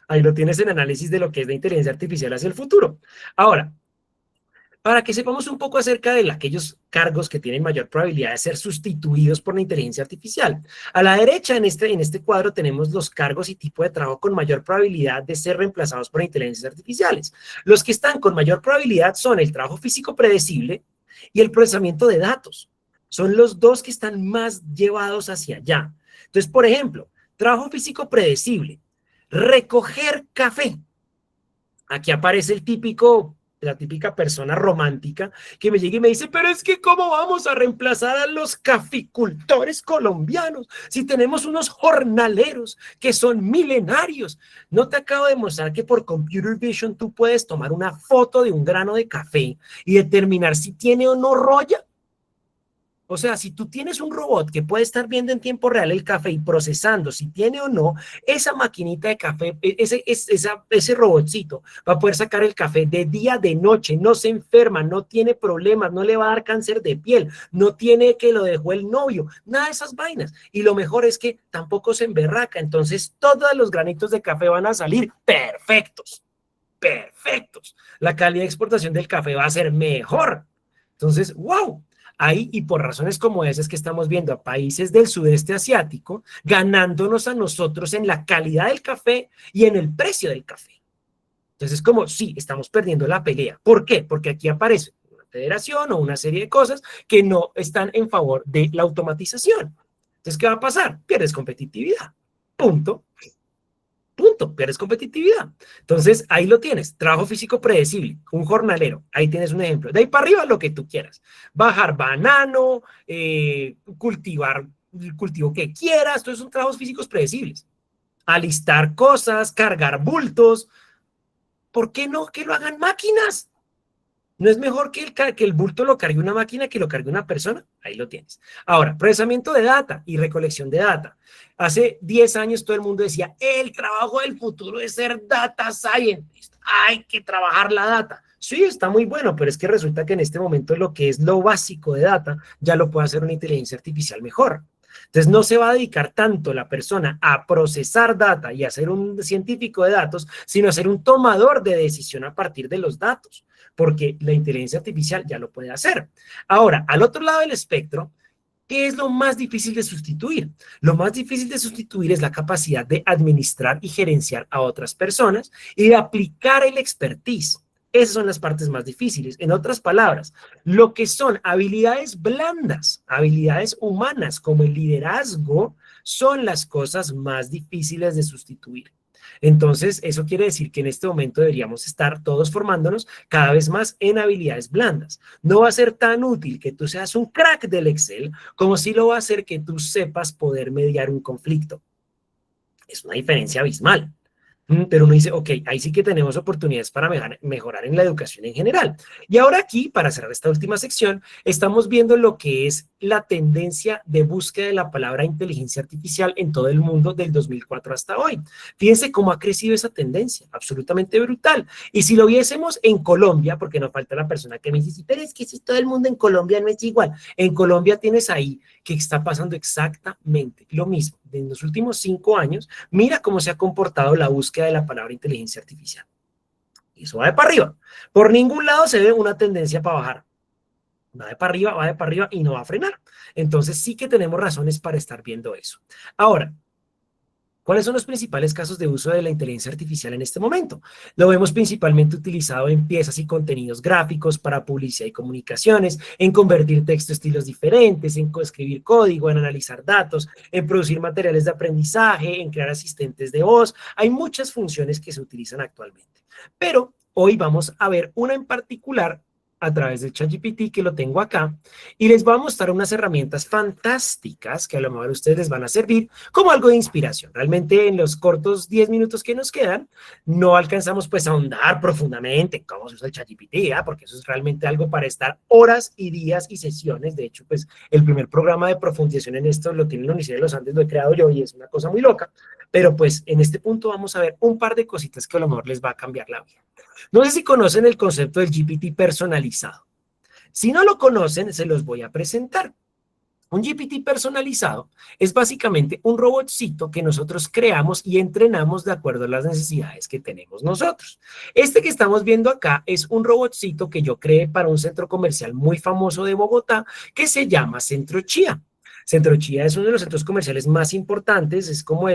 Ahí lo tienes en análisis de lo que es la inteligencia artificial hacia el futuro. Ahora, para que sepamos un poco acerca de aquellos cargos que tienen mayor probabilidad de ser sustituidos por la inteligencia artificial. A la derecha, en este cuadro, tenemos los cargos y tipo de trabajo con mayor probabilidad de ser reemplazados por inteligencias artificiales. Los que están con mayor probabilidad son el trabajo físico predecible y el procesamiento de datos. Son los dos que están más llevados hacia allá. Entonces, por ejemplo, trabajo físico predecible, recoger café. Aquí aparece la típica persona romántica que me llega y me dice, pero es que ¿cómo vamos a reemplazar a los caficultores colombianos si tenemos unos jornaleros que son milenarios? ¿No te acabo de mostrar que por Computer Vision tú puedes tomar una foto de un grano de café y determinar si tiene o no roya? O sea, si tú tienes un robot que puede estar viendo en tiempo real el café y procesando si tiene o no, esa maquinita de café, ese robotcito va a poder sacar el café de día, de noche, no se enferma, no tiene problemas, no le va a dar cáncer de piel, no tiene que lo dejó el novio, nada de esas vainas. Y lo mejor es que tampoco se emberraca, entonces todos los granitos de café van a salir perfectos, perfectos. La calidad de exportación del café va a ser mejor. Entonces, wow. Ahí, y por razones como esas que estamos viendo a países del sudeste asiático, ganándonos a nosotros en la calidad del café y en el precio del café. Entonces, como, sí, estamos perdiendo la pelea. ¿Por qué? Porque aquí aparece una federación o una serie de cosas que no están en favor de la automatización. Entonces, ¿qué va a pasar? Pierdes competitividad. Punto. Punto, pierdes competitividad. Entonces, ahí lo tienes, trabajo físico predecible, un jornalero, ahí tienes un ejemplo. De ahí para arriba, lo que tú quieras. Bajar banano, cultivar el cultivo que quieras, todos son trabajos físicos predecibles. Alistar cosas, cargar bultos. ¿Por qué no que lo hagan máquinas? ¿No es mejor que el bulto lo cargue una máquina que lo cargue una persona? Ahí lo tienes. Ahora, procesamiento de data y recolección de data. Hace 10 años todo el mundo decía, el trabajo del futuro es ser data scientist. Hay que trabajar la data. Sí, está muy bueno, pero es que resulta que en este momento lo que es lo básico de data ya lo puede hacer una inteligencia artificial mejor. Entonces no se va a dedicar tanto la persona a procesar data y a ser un científico de datos, sino a ser un tomador de decisión a partir de los datos, porque la inteligencia artificial ya lo puede hacer. Ahora, al otro lado del espectro, ¿qué es lo más difícil de sustituir? Lo más difícil de sustituir es la capacidad de administrar y gerenciar a otras personas y de aplicar el expertise. Esas son las partes más difíciles. En otras palabras, lo que son habilidades blandas, habilidades humanas como el liderazgo, son las cosas más difíciles de sustituir. Entonces, eso quiere decir que en este momento deberíamos estar todos formándonos cada vez más en habilidades blandas. No va a ser tan útil que tú seas un crack del Excel como si lo va a hacer que tú sepas poder mediar un conflicto. Es una diferencia abismal. Pero uno dice, ok, ahí sí que tenemos oportunidades para mejorar en la educación en general. Y ahora aquí, para cerrar esta última sección, estamos viendo lo que es la tendencia de búsqueda de la palabra inteligencia artificial en todo el mundo del 2004 hasta hoy. Fíjense cómo ha crecido esa tendencia, absolutamente brutal. Y si lo viésemos en Colombia, porque nos falta la persona que me dice, pero es que si todo el mundo en Colombia no es igual. En Colombia tienes ahí que está pasando exactamente lo mismo. En los últimos 5 años, mira cómo se ha comportado la búsqueda de la palabra inteligencia artificial. Y eso va de para arriba. Por ningún lado se ve una tendencia para bajar. Va de para arriba y no va a frenar. Entonces sí que tenemos razones para estar viendo eso. Ahora, ¿cuáles son los principales casos de uso de la inteligencia artificial en este momento? Lo vemos principalmente utilizado en piezas y contenidos gráficos para publicidad y comunicaciones, en convertir texto a estilos diferentes, en escribir código, en analizar datos, en producir materiales de aprendizaje, en crear asistentes de voz. Hay muchas funciones que se utilizan actualmente. Pero Hoy vamos a ver una en particular a través del ChatGPT que lo tengo acá y les voy a mostrar unas herramientas fantásticas que a lo mejor a ustedes les van a servir como algo de inspiración. Realmente en los cortos 10 minutos que nos quedan no alcanzamos pues a ahondar profundamente en cómo se usa el ChatGPT, porque eso es realmente algo para estar horas y días y sesiones. De hecho, pues el primer programa de profundización en esto lo tiene la Universidad de los Andes, lo he creado yo y es una cosa muy loca, pero pues en este punto vamos a ver un par de cositas que a lo mejor les va a cambiar la vida. No sé si conocen el concepto del GPT personalizado. Si no lo conocen, se los voy a presentar. Un GPT personalizado es básicamente un robotcito que nosotros creamos y entrenamos de acuerdo a las necesidades que tenemos nosotros. Este que estamos viendo acá es un robotcito que yo creé para un centro comercial muy famoso de Bogotá que se llama Centro Chía. Centro Chía es uno de los centros comerciales más importantes, es como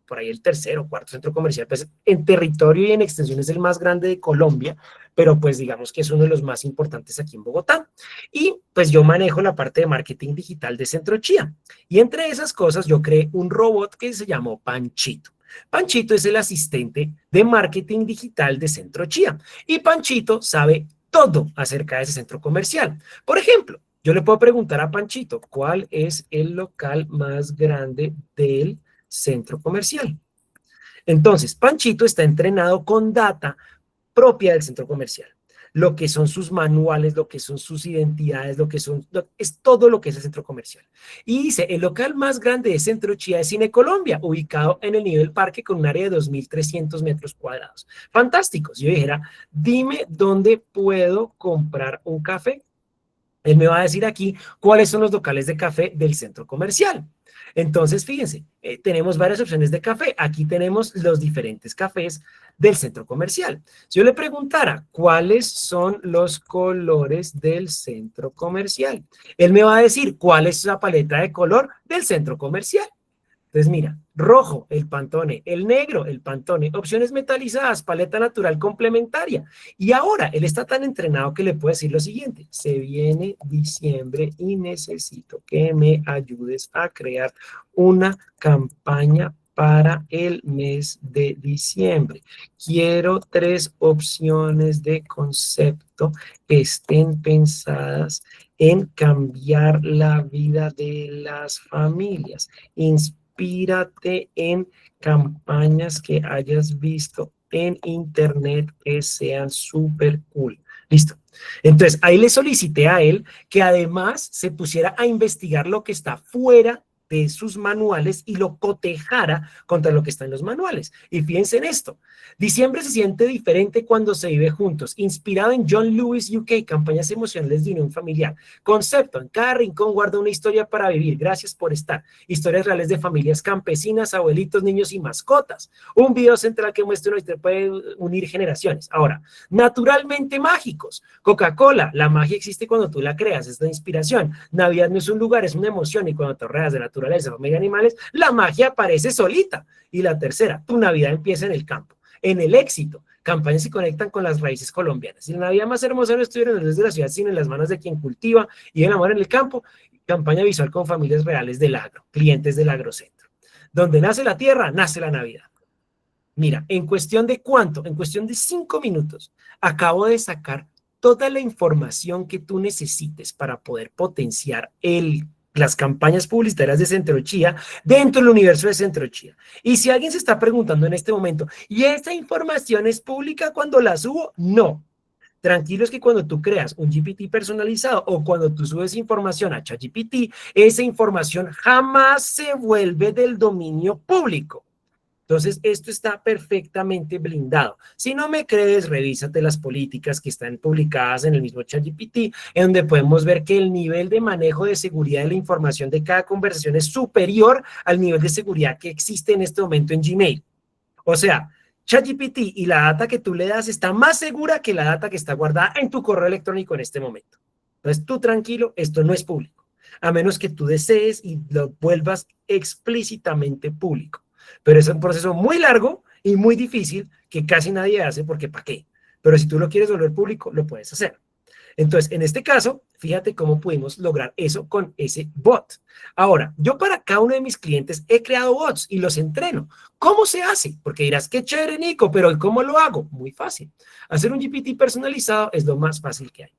por ahí el tercer o cuarto centro comercial, pues en territorio y en extensión es el más grande de Colombia, pero pues digamos que es uno de los más importantes aquí en Bogotá. Y pues yo manejo la parte de marketing digital de Centro Chía. Y entre esas cosas yo creé un robot que se llamó Panchito. Panchito es el asistente de marketing digital de Centro Chía. Y Panchito sabe todo acerca de ese centro comercial. Por ejemplo, yo le puedo preguntar a Panchito, ¿cuál es el local más grande del centro comercial? Entonces, Panchito está entrenado con data propia del centro comercial. Lo que son sus manuales, lo que son sus identidades, es todo lo que es el centro comercial. Y dice, el local más grande de Centro Chía es Cine Colombia, ubicado en el nivel parque con un área de 2.300 metros cuadrados. Fantásticos. Yo dijera, dime dónde puedo comprar un café. Él me va a decir aquí cuáles son los locales de café del centro comercial. Entonces, fíjense, tenemos varias opciones de café. Aquí tenemos los diferentes cafés del centro comercial. Si yo le preguntara cuáles son los colores del centro comercial, él me va a decir cuál es la paleta de color del centro comercial. Entonces, mira, rojo, el Pantone, el negro, el Pantone, opciones metalizadas, paleta natural complementaria. Y ahora, él está tan entrenado que le puede decir lo siguiente: se viene diciembre y necesito que me ayudes a crear una campaña para el mes de diciembre. Quiero 3 opciones de concepto que estén pensadas en cambiar la vida de las familias. Inspírate en campañas que hayas visto en internet que sean súper cool. Listo. Entonces, ahí le solicité a él que además se pusiera a investigar lo que está fuera de sus manuales y lo cotejara contra lo que está en los manuales. Y fíjense en esto. Diciembre se siente diferente cuando se vive juntos. Inspirado en John Lewis UK, campañas emocionales de unión familiar. Concepto, en cada rincón guarda una historia para vivir. Gracias por estar. Historias reales de familias campesinas, abuelitos, niños y mascotas. Un video central que muestra una historia puede unir generaciones. Ahora, naturalmente mágicos. Coca-Cola, la magia existe cuando tú la creas, es la inspiración. Navidad no es un lugar, es una emoción, y cuando te rodeas de naturaleza, familia y animales, la magia aparece solita. Y la tercera, tu Navidad empieza en el campo, en el éxito. Campañas se conectan con las raíces colombianas. Y la Navidad más hermosa no estuviera en los de la ciudad, sino en las manos de quien cultiva y el amor en el campo. Campaña visual con familias reales del agro, clientes del agrocentro. Donde nace la tierra, nace la Navidad. Mira, en cuestión de cuánto, en cuestión de 5 minutos, acabo de sacar toda la información que tú necesites para poder potenciar las campañas publicitarias de Centro Chía dentro del universo de Centro Chía. Y si alguien se está preguntando en este momento, ¿y esta información es pública cuando la subo? No. Tranquilos que cuando tú creas un GPT personalizado o cuando tú subes información a ChatGPT, esa información jamás se vuelve del dominio público. Entonces, esto está perfectamente blindado. Si no me crees, revísate las políticas que están publicadas en el mismo ChatGPT, en donde podemos ver que el nivel de manejo de seguridad de la información de cada conversación es superior al nivel de seguridad que existe en este momento en Gmail. O sea, ChatGPT y la data que tú le das está más segura que la data que está guardada en tu correo electrónico en este momento. Entonces, tú tranquilo, esto no es público, a menos que tú desees y lo vuelvas explícitamente público. Pero es un proceso muy largo y muy difícil que casi nadie hace porque ¿para qué? Pero si tú lo quieres volver público, lo puedes hacer. Entonces, en este caso, fíjate cómo pudimos lograr eso con ese bot. Ahora, yo para cada uno de mis clientes he creado bots y los entreno. ¿Cómo se hace? Porque dirás, qué chévere, Nico, pero ¿y cómo lo hago? Muy fácil. Hacer un GPT personalizado es lo más fácil que hay.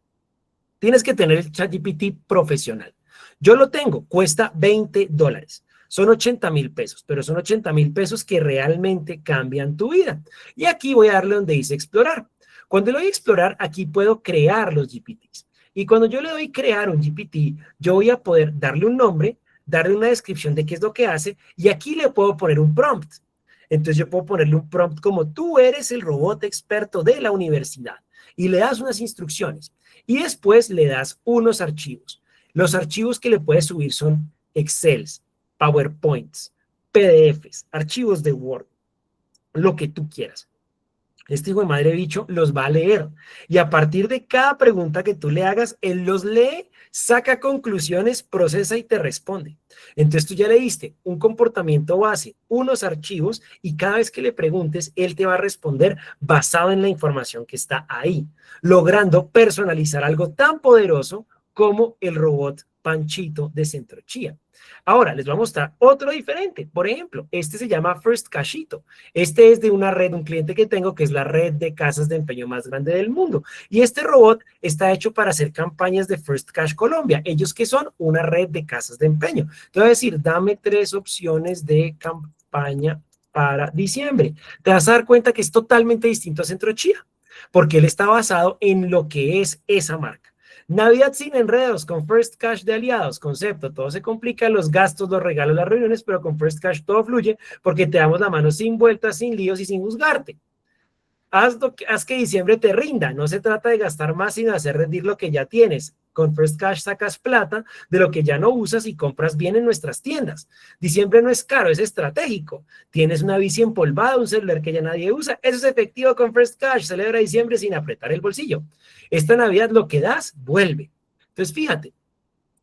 Tienes que tener el ChatGPT profesional. Yo lo tengo, cuesta $20. Son 80,000 pesos, pero son 80,000 pesos que realmente cambian tu vida. Y aquí voy a darle donde dice explorar. Cuando le doy explorar, aquí puedo crear los GPTs. Y cuando yo le doy crear un GPT, yo voy a poder darle un nombre, darle una descripción de qué es lo que hace, y aquí le puedo poner un prompt. Entonces yo puedo ponerle un prompt como tú eres el robot experto de la universidad y le das unas instrucciones y después le das unos archivos. Los archivos que le puedes subir son Excels, PowerPoints, PDFs, archivos de Word, lo que tú quieras. Este hijo de madre bicho los va a leer y a partir de cada pregunta que tú le hagas, él los lee, saca conclusiones, procesa y te responde. Entonces tú ya le diste un comportamiento base, unos archivos y cada vez que le preguntes, él te va a responder basado en la información que está ahí, logrando personalizar algo tan poderoso como el robot Panchito de Centro Chía. Ahora les voy a mostrar otro diferente. Por ejemplo, este se llama First Cashito. Este es de una red, un cliente que tengo, que es la red de casas de empeño más grande del mundo. Y este robot está hecho para hacer campañas de First Cash Colombia. Ellos que son una red de casas de empeño. Te voy a decir, dame 3 opciones de campaña para diciembre. Te vas a dar cuenta que es totalmente distinto a Centro Chía, porque él está basado en lo que es esa marca. Navidad sin enredos, con First Cash de aliados, concepto, todo se complica, los gastos, los regalos, las reuniones, pero con First Cash todo fluye porque te damos la mano sin vueltas, sin líos y sin juzgarte. Haz que diciembre te rinda, no se trata de gastar más, sino de hacer rendir lo que ya tienes. Con First Cash sacas plata de lo que ya no usas y compras bien en nuestras tiendas. Diciembre no es caro, es estratégico. Tienes una bici empolvada, un celular que ya nadie usa. Eso es efectivo con First Cash. Celebra diciembre sin apretar el bolsillo. Esta Navidad lo que das, vuelve. Entonces, fíjate,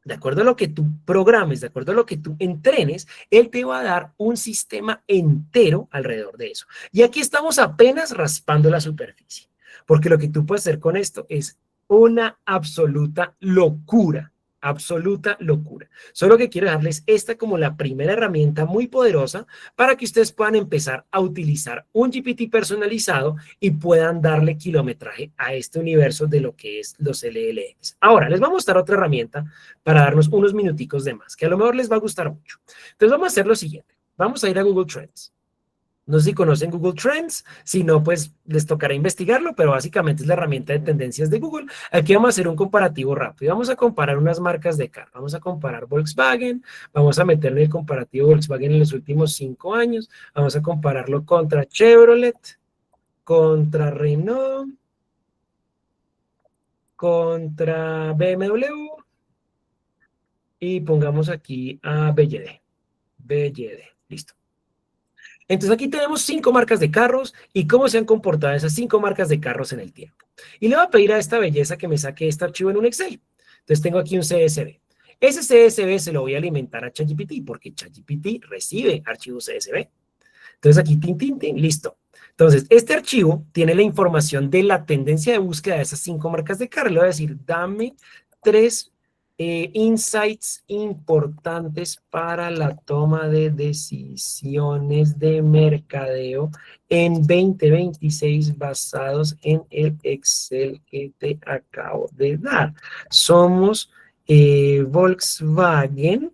de acuerdo a lo que tú programes, de acuerdo a lo que tú entrenes, él te va a dar un sistema entero alrededor de eso. Y aquí estamos apenas raspando la superficie, porque lo que tú puedes hacer con esto es una absoluta locura, absoluta locura. Solo que quiero darles esta como la primera herramienta muy poderosa para que ustedes puedan empezar a utilizar un GPT personalizado y puedan darle kilometraje a este universo de lo que es los LLMs. Ahora, les voy a mostrar otra herramienta para darnos unos minuticos de más, que a lo mejor les va a gustar mucho. Entonces vamos a hacer lo siguiente. Vamos a ir a Google Trends. No sé si conocen Google Trends, si no, pues les tocará investigarlo, pero básicamente es la herramienta de tendencias de Google. Aquí vamos a hacer un comparativo rápido. Vamos a comparar unas marcas de carro. Vamos a comparar Volkswagen, vamos a meterle el comparativo Volkswagen en los últimos 5 años. Vamos a compararlo contra Chevrolet, contra Renault, contra BMW y pongamos aquí a BYD. BYD, listo. Entonces aquí tenemos 5 marcas de carros y cómo se han comportado esas 5 marcas de carros en el tiempo. Y le voy a pedir a esta belleza que me saque este archivo en un Excel. Entonces tengo aquí un CSV. Ese CSV se lo voy a alimentar a ChatGPT porque ChatGPT recibe archivos CSV. Entonces aquí, tin, tin, tin, listo. Entonces, este archivo tiene la información de la tendencia de búsqueda de esas 5 marcas de carro. Le voy a decir, dame 3 insights importantes para la toma de decisiones de mercadeo en 2026 basados en el Excel que te acabo de dar. Somos Volkswagen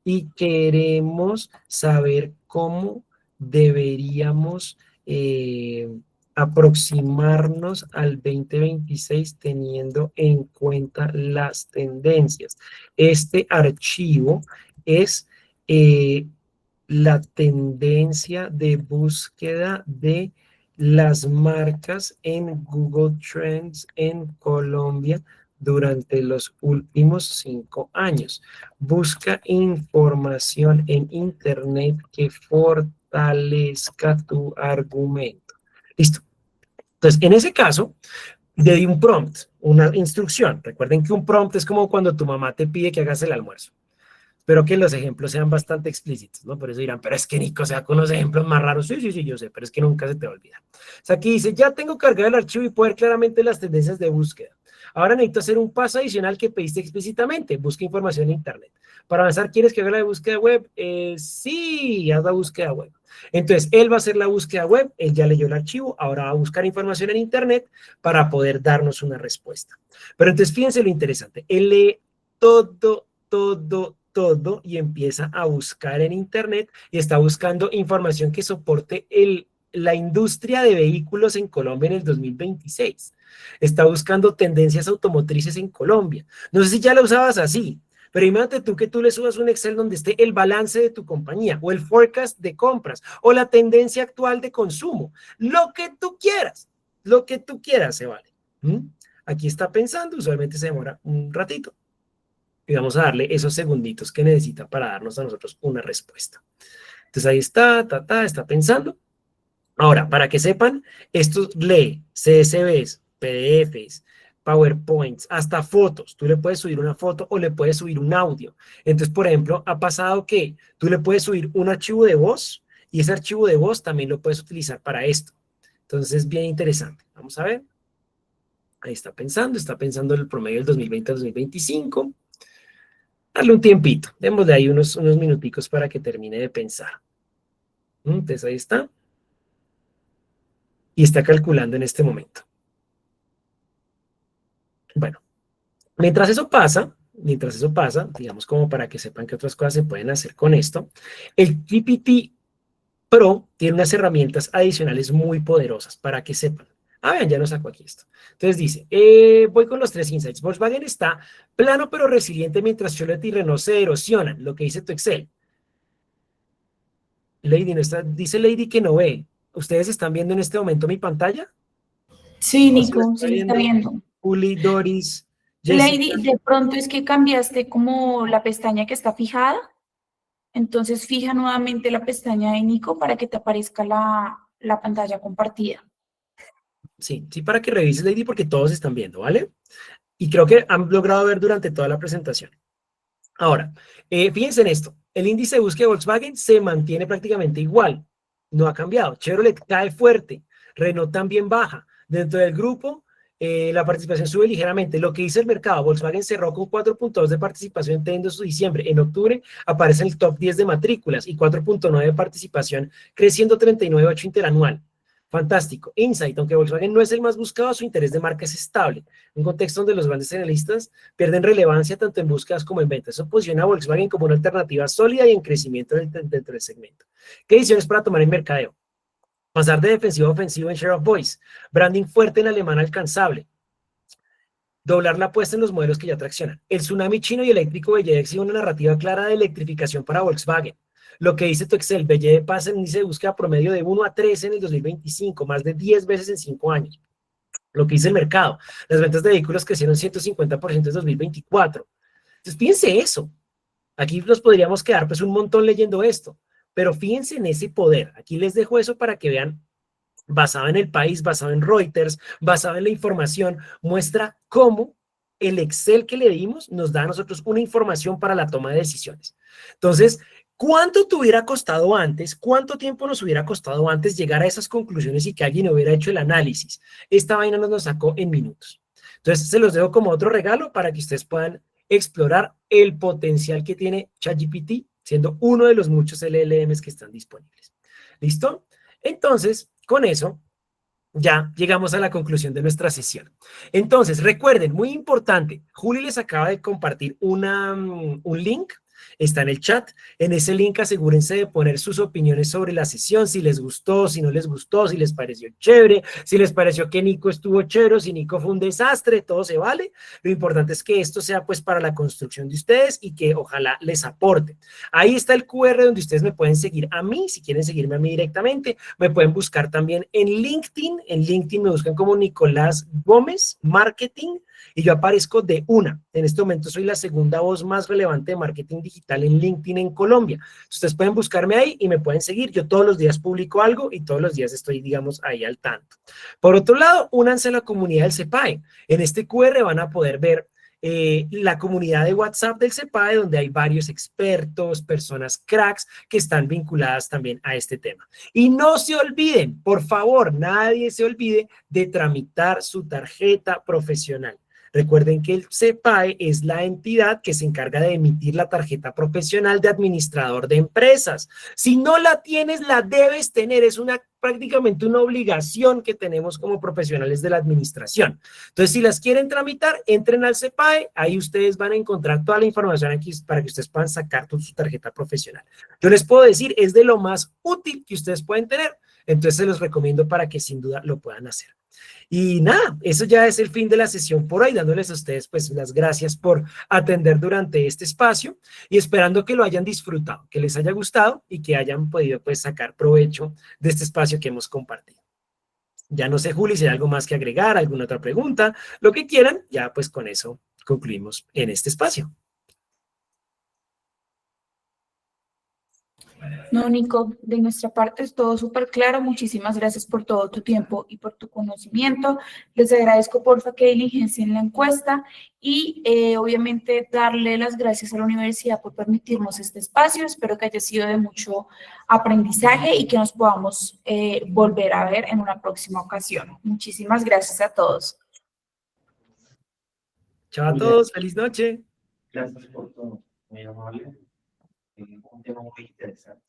y queremos saber cómo deberíamos aproximarnos al 2026 teniendo en cuenta las tendencias. Este archivo es la tendencia de búsqueda de las marcas en Google Trends en Colombia durante los últimos 5 años. Busca información en Internet que fortalezca tu argumento. Listo. Entonces, en ese caso, le di un prompt, una instrucción. Recuerden que un prompt es como cuando tu mamá te pide que hagas el almuerzo. Espero que los ejemplos sean bastante explícitos, ¿no? Por eso dirán, pero es que Nico, o sea, con los ejemplos más raros. Sí, sí, sí, yo sé, pero es que nunca se te va a olvidar. O sea, aquí dice, ya tengo cargado el archivo y puedo ver claramente las tendencias de búsqueda. Ahora necesito hacer un paso adicional que pediste explícitamente. Busca información en Internet. Para avanzar, ¿quieres que haga la búsqueda web? Sí, haz la búsqueda web. Entonces, él va a hacer la búsqueda web, él ya leyó el archivo, ahora va a buscar información en Internet para poder darnos una respuesta. Pero entonces, fíjense lo interesante. Él lee todo y empieza a buscar en Internet y está buscando información que soporte la industria de vehículos en Colombia en el 2026. Está buscando tendencias automotrices en Colombia. No sé si ya la usabas así, pero imagínate tú que tú le subas un Excel donde esté el balance de tu compañía o el forecast de compras o la tendencia actual de consumo. Lo que tú quieras se vale. Aquí está pensando, usualmente se demora un ratito y vamos a darle esos segunditos que necesita para darnos a nosotros una respuesta. Entonces ahí está, está pensando. Ahora, para que sepan, esto lee CSVs, PDFs, PowerPoints, hasta fotos. Tú le puedes subir una foto o le puedes subir un audio. Entonces, por ejemplo, ha pasado que tú le puedes subir un archivo de voz y ese archivo de voz también lo puedes utilizar para esto. Entonces, es bien interesante. Vamos a ver. Ahí está pensando el promedio del 2020 al 2025. Dale un tiempito, démosle ahí unos minuticos para que termine de pensar. Entonces ahí está. Y está calculando en este momento. Bueno, mientras eso pasa, digamos como para que sepan qué otras cosas se pueden hacer con esto, el GPT Pro tiene unas herramientas adicionales muy poderosas para que sepan. Vean, ya lo saco aquí esto. Entonces dice, voy con los 3 insights. Volkswagen está plano pero resiliente mientras Chevrolet y Renault se erosionan, lo que dice tu Excel. Lady, no está, dice Lady que no ve. ¿Ustedes están viendo en este momento mi pantalla? Sí, ¿O se la Nico, está sí se está viendo viendo. Juli, Doris, Lady, Jessica? de pronto es que cambiaste como la pestaña que está fijada. Entonces fija nuevamente la pestaña de Nico para que te aparezca la pantalla compartida. Sí, sí, para que revises, Lady, porque todos están viendo, ¿vale? Y creo que han logrado ver durante toda la presentación. Ahora, fíjense en esto. El índice de búsqueda de Volkswagen se mantiene prácticamente igual. No ha cambiado. Chevrolet cae fuerte. Renault también baja. Dentro del grupo, la participación sube ligeramente. Lo que dice el mercado, Volkswagen cerró con 4.2 de participación teniendo su diciembre. En octubre aparece en el top 10 de matrículas y 4.9 de participación, creciendo 39.8 interanual. Fantástico. Insight, aunque Volkswagen no es el más buscado, su interés de marca es estable. Un contexto donde los grandes analistas pierden relevancia tanto en búsquedas como en ventas. Eso posiciona a Volkswagen como una alternativa sólida y en crecimiento dentro del segmento. ¿Qué decisiones para tomar en mercadeo? Pasar de defensivo a ofensivo en share of voice. Branding fuerte en alemán alcanzable. Doblar la apuesta en los modelos que ya traccionan. El tsunami chino y eléctrico Belle exhibe una narrativa clara de electrificación para Volkswagen. Lo que dice tu Excel, Belle pasa en índice de búsqueda promedio de 1 a 13 en el 2025, más de 10 veces en 5 años. Lo que dice el mercado, las ventas de vehículos crecieron 150% en 2024. Entonces, fíjense eso. Aquí nos podríamos quedar pues un montón leyendo esto, pero fíjense en ese poder. Aquí les dejo eso para que vean, basado en el país, basado en Reuters, basado en la información, muestra cómo el Excel que le dimos nos da a nosotros una información para la toma de decisiones. Entonces, ¿cuánto te hubiera costado antes? ¿Cuánto tiempo nos hubiera costado antes llegar a esas conclusiones y que alguien hubiera hecho el análisis? Esta vaina nos sacó en minutos. Entonces, se los dejo como otro regalo para que ustedes puedan explorar el potencial que tiene ChatGPT, siendo uno de los muchos LLMs que están disponibles. ¿Listo? Entonces, con eso, ya llegamos a la conclusión de nuestra sesión. Entonces, recuerden, muy importante, Juli les acaba de compartir un link, está en el chat. En ese link asegúrense de poner sus opiniones sobre la sesión, si les gustó, si no les gustó, si les pareció chévere, si les pareció que Nico estuvo chévere, si Nico fue un desastre, todo se vale. Lo importante es que esto sea pues para la construcción de ustedes y que ojalá les aporte. Ahí está el QR donde ustedes me pueden seguir a mí, si quieren seguirme a mí directamente, me pueden buscar también en LinkedIn me buscan como Nicolás Gómez Marketing y yo aparezco de una. En este momento soy la segunda voz más relevante de marketing digital en LinkedIn en Colombia. Ustedes pueden buscarme ahí y me pueden seguir. Yo todos los días publico algo y todos los días estoy, digamos, ahí al tanto. Por otro lado, únanse a la comunidad del CEPAE. En este QR van a poder ver la comunidad de WhatsApp del CEPADE, donde hay varios expertos, personas cracks que están vinculadas también a este tema. Y no se olviden, por favor, nadie se olvide de tramitar su tarjeta profesional. Recuerden que el CEPAE es la entidad que se encarga de emitir la tarjeta profesional de administrador de empresas. Si no la tienes, la debes tener. Es prácticamente una obligación que tenemos como profesionales de la administración. Entonces, si las quieren tramitar, entren al CEPAE. Ahí ustedes van a encontrar toda la información aquí para que ustedes puedan sacar su tarjeta profesional. Yo les puedo decir, es de lo más útil que ustedes pueden tener. Entonces, se los recomiendo para que sin duda lo puedan hacer. Y nada, eso ya es el fin de la sesión por hoy, dándoles a ustedes pues las gracias por atender durante este espacio y esperando que lo hayan disfrutado, que les haya gustado y que hayan podido pues sacar provecho de este espacio que hemos compartido. Ya no sé, Juli, si hay algo más que agregar, alguna otra pregunta, lo que quieran, ya pues con eso concluimos en este espacio. No, Nico, de nuestra parte es todo súper claro. Muchísimas gracias por todo tu tiempo y por tu conocimiento. Les agradezco, porfa, que diligencien la encuesta y obviamente darle las gracias a la universidad por permitirnos este espacio. Espero que haya sido de mucho aprendizaje y que nos podamos volver a ver en una próxima ocasión. Muchísimas gracias a todos. Chao a todos, feliz noche. Gracias por todo, muy amable. Un tema muy interesante.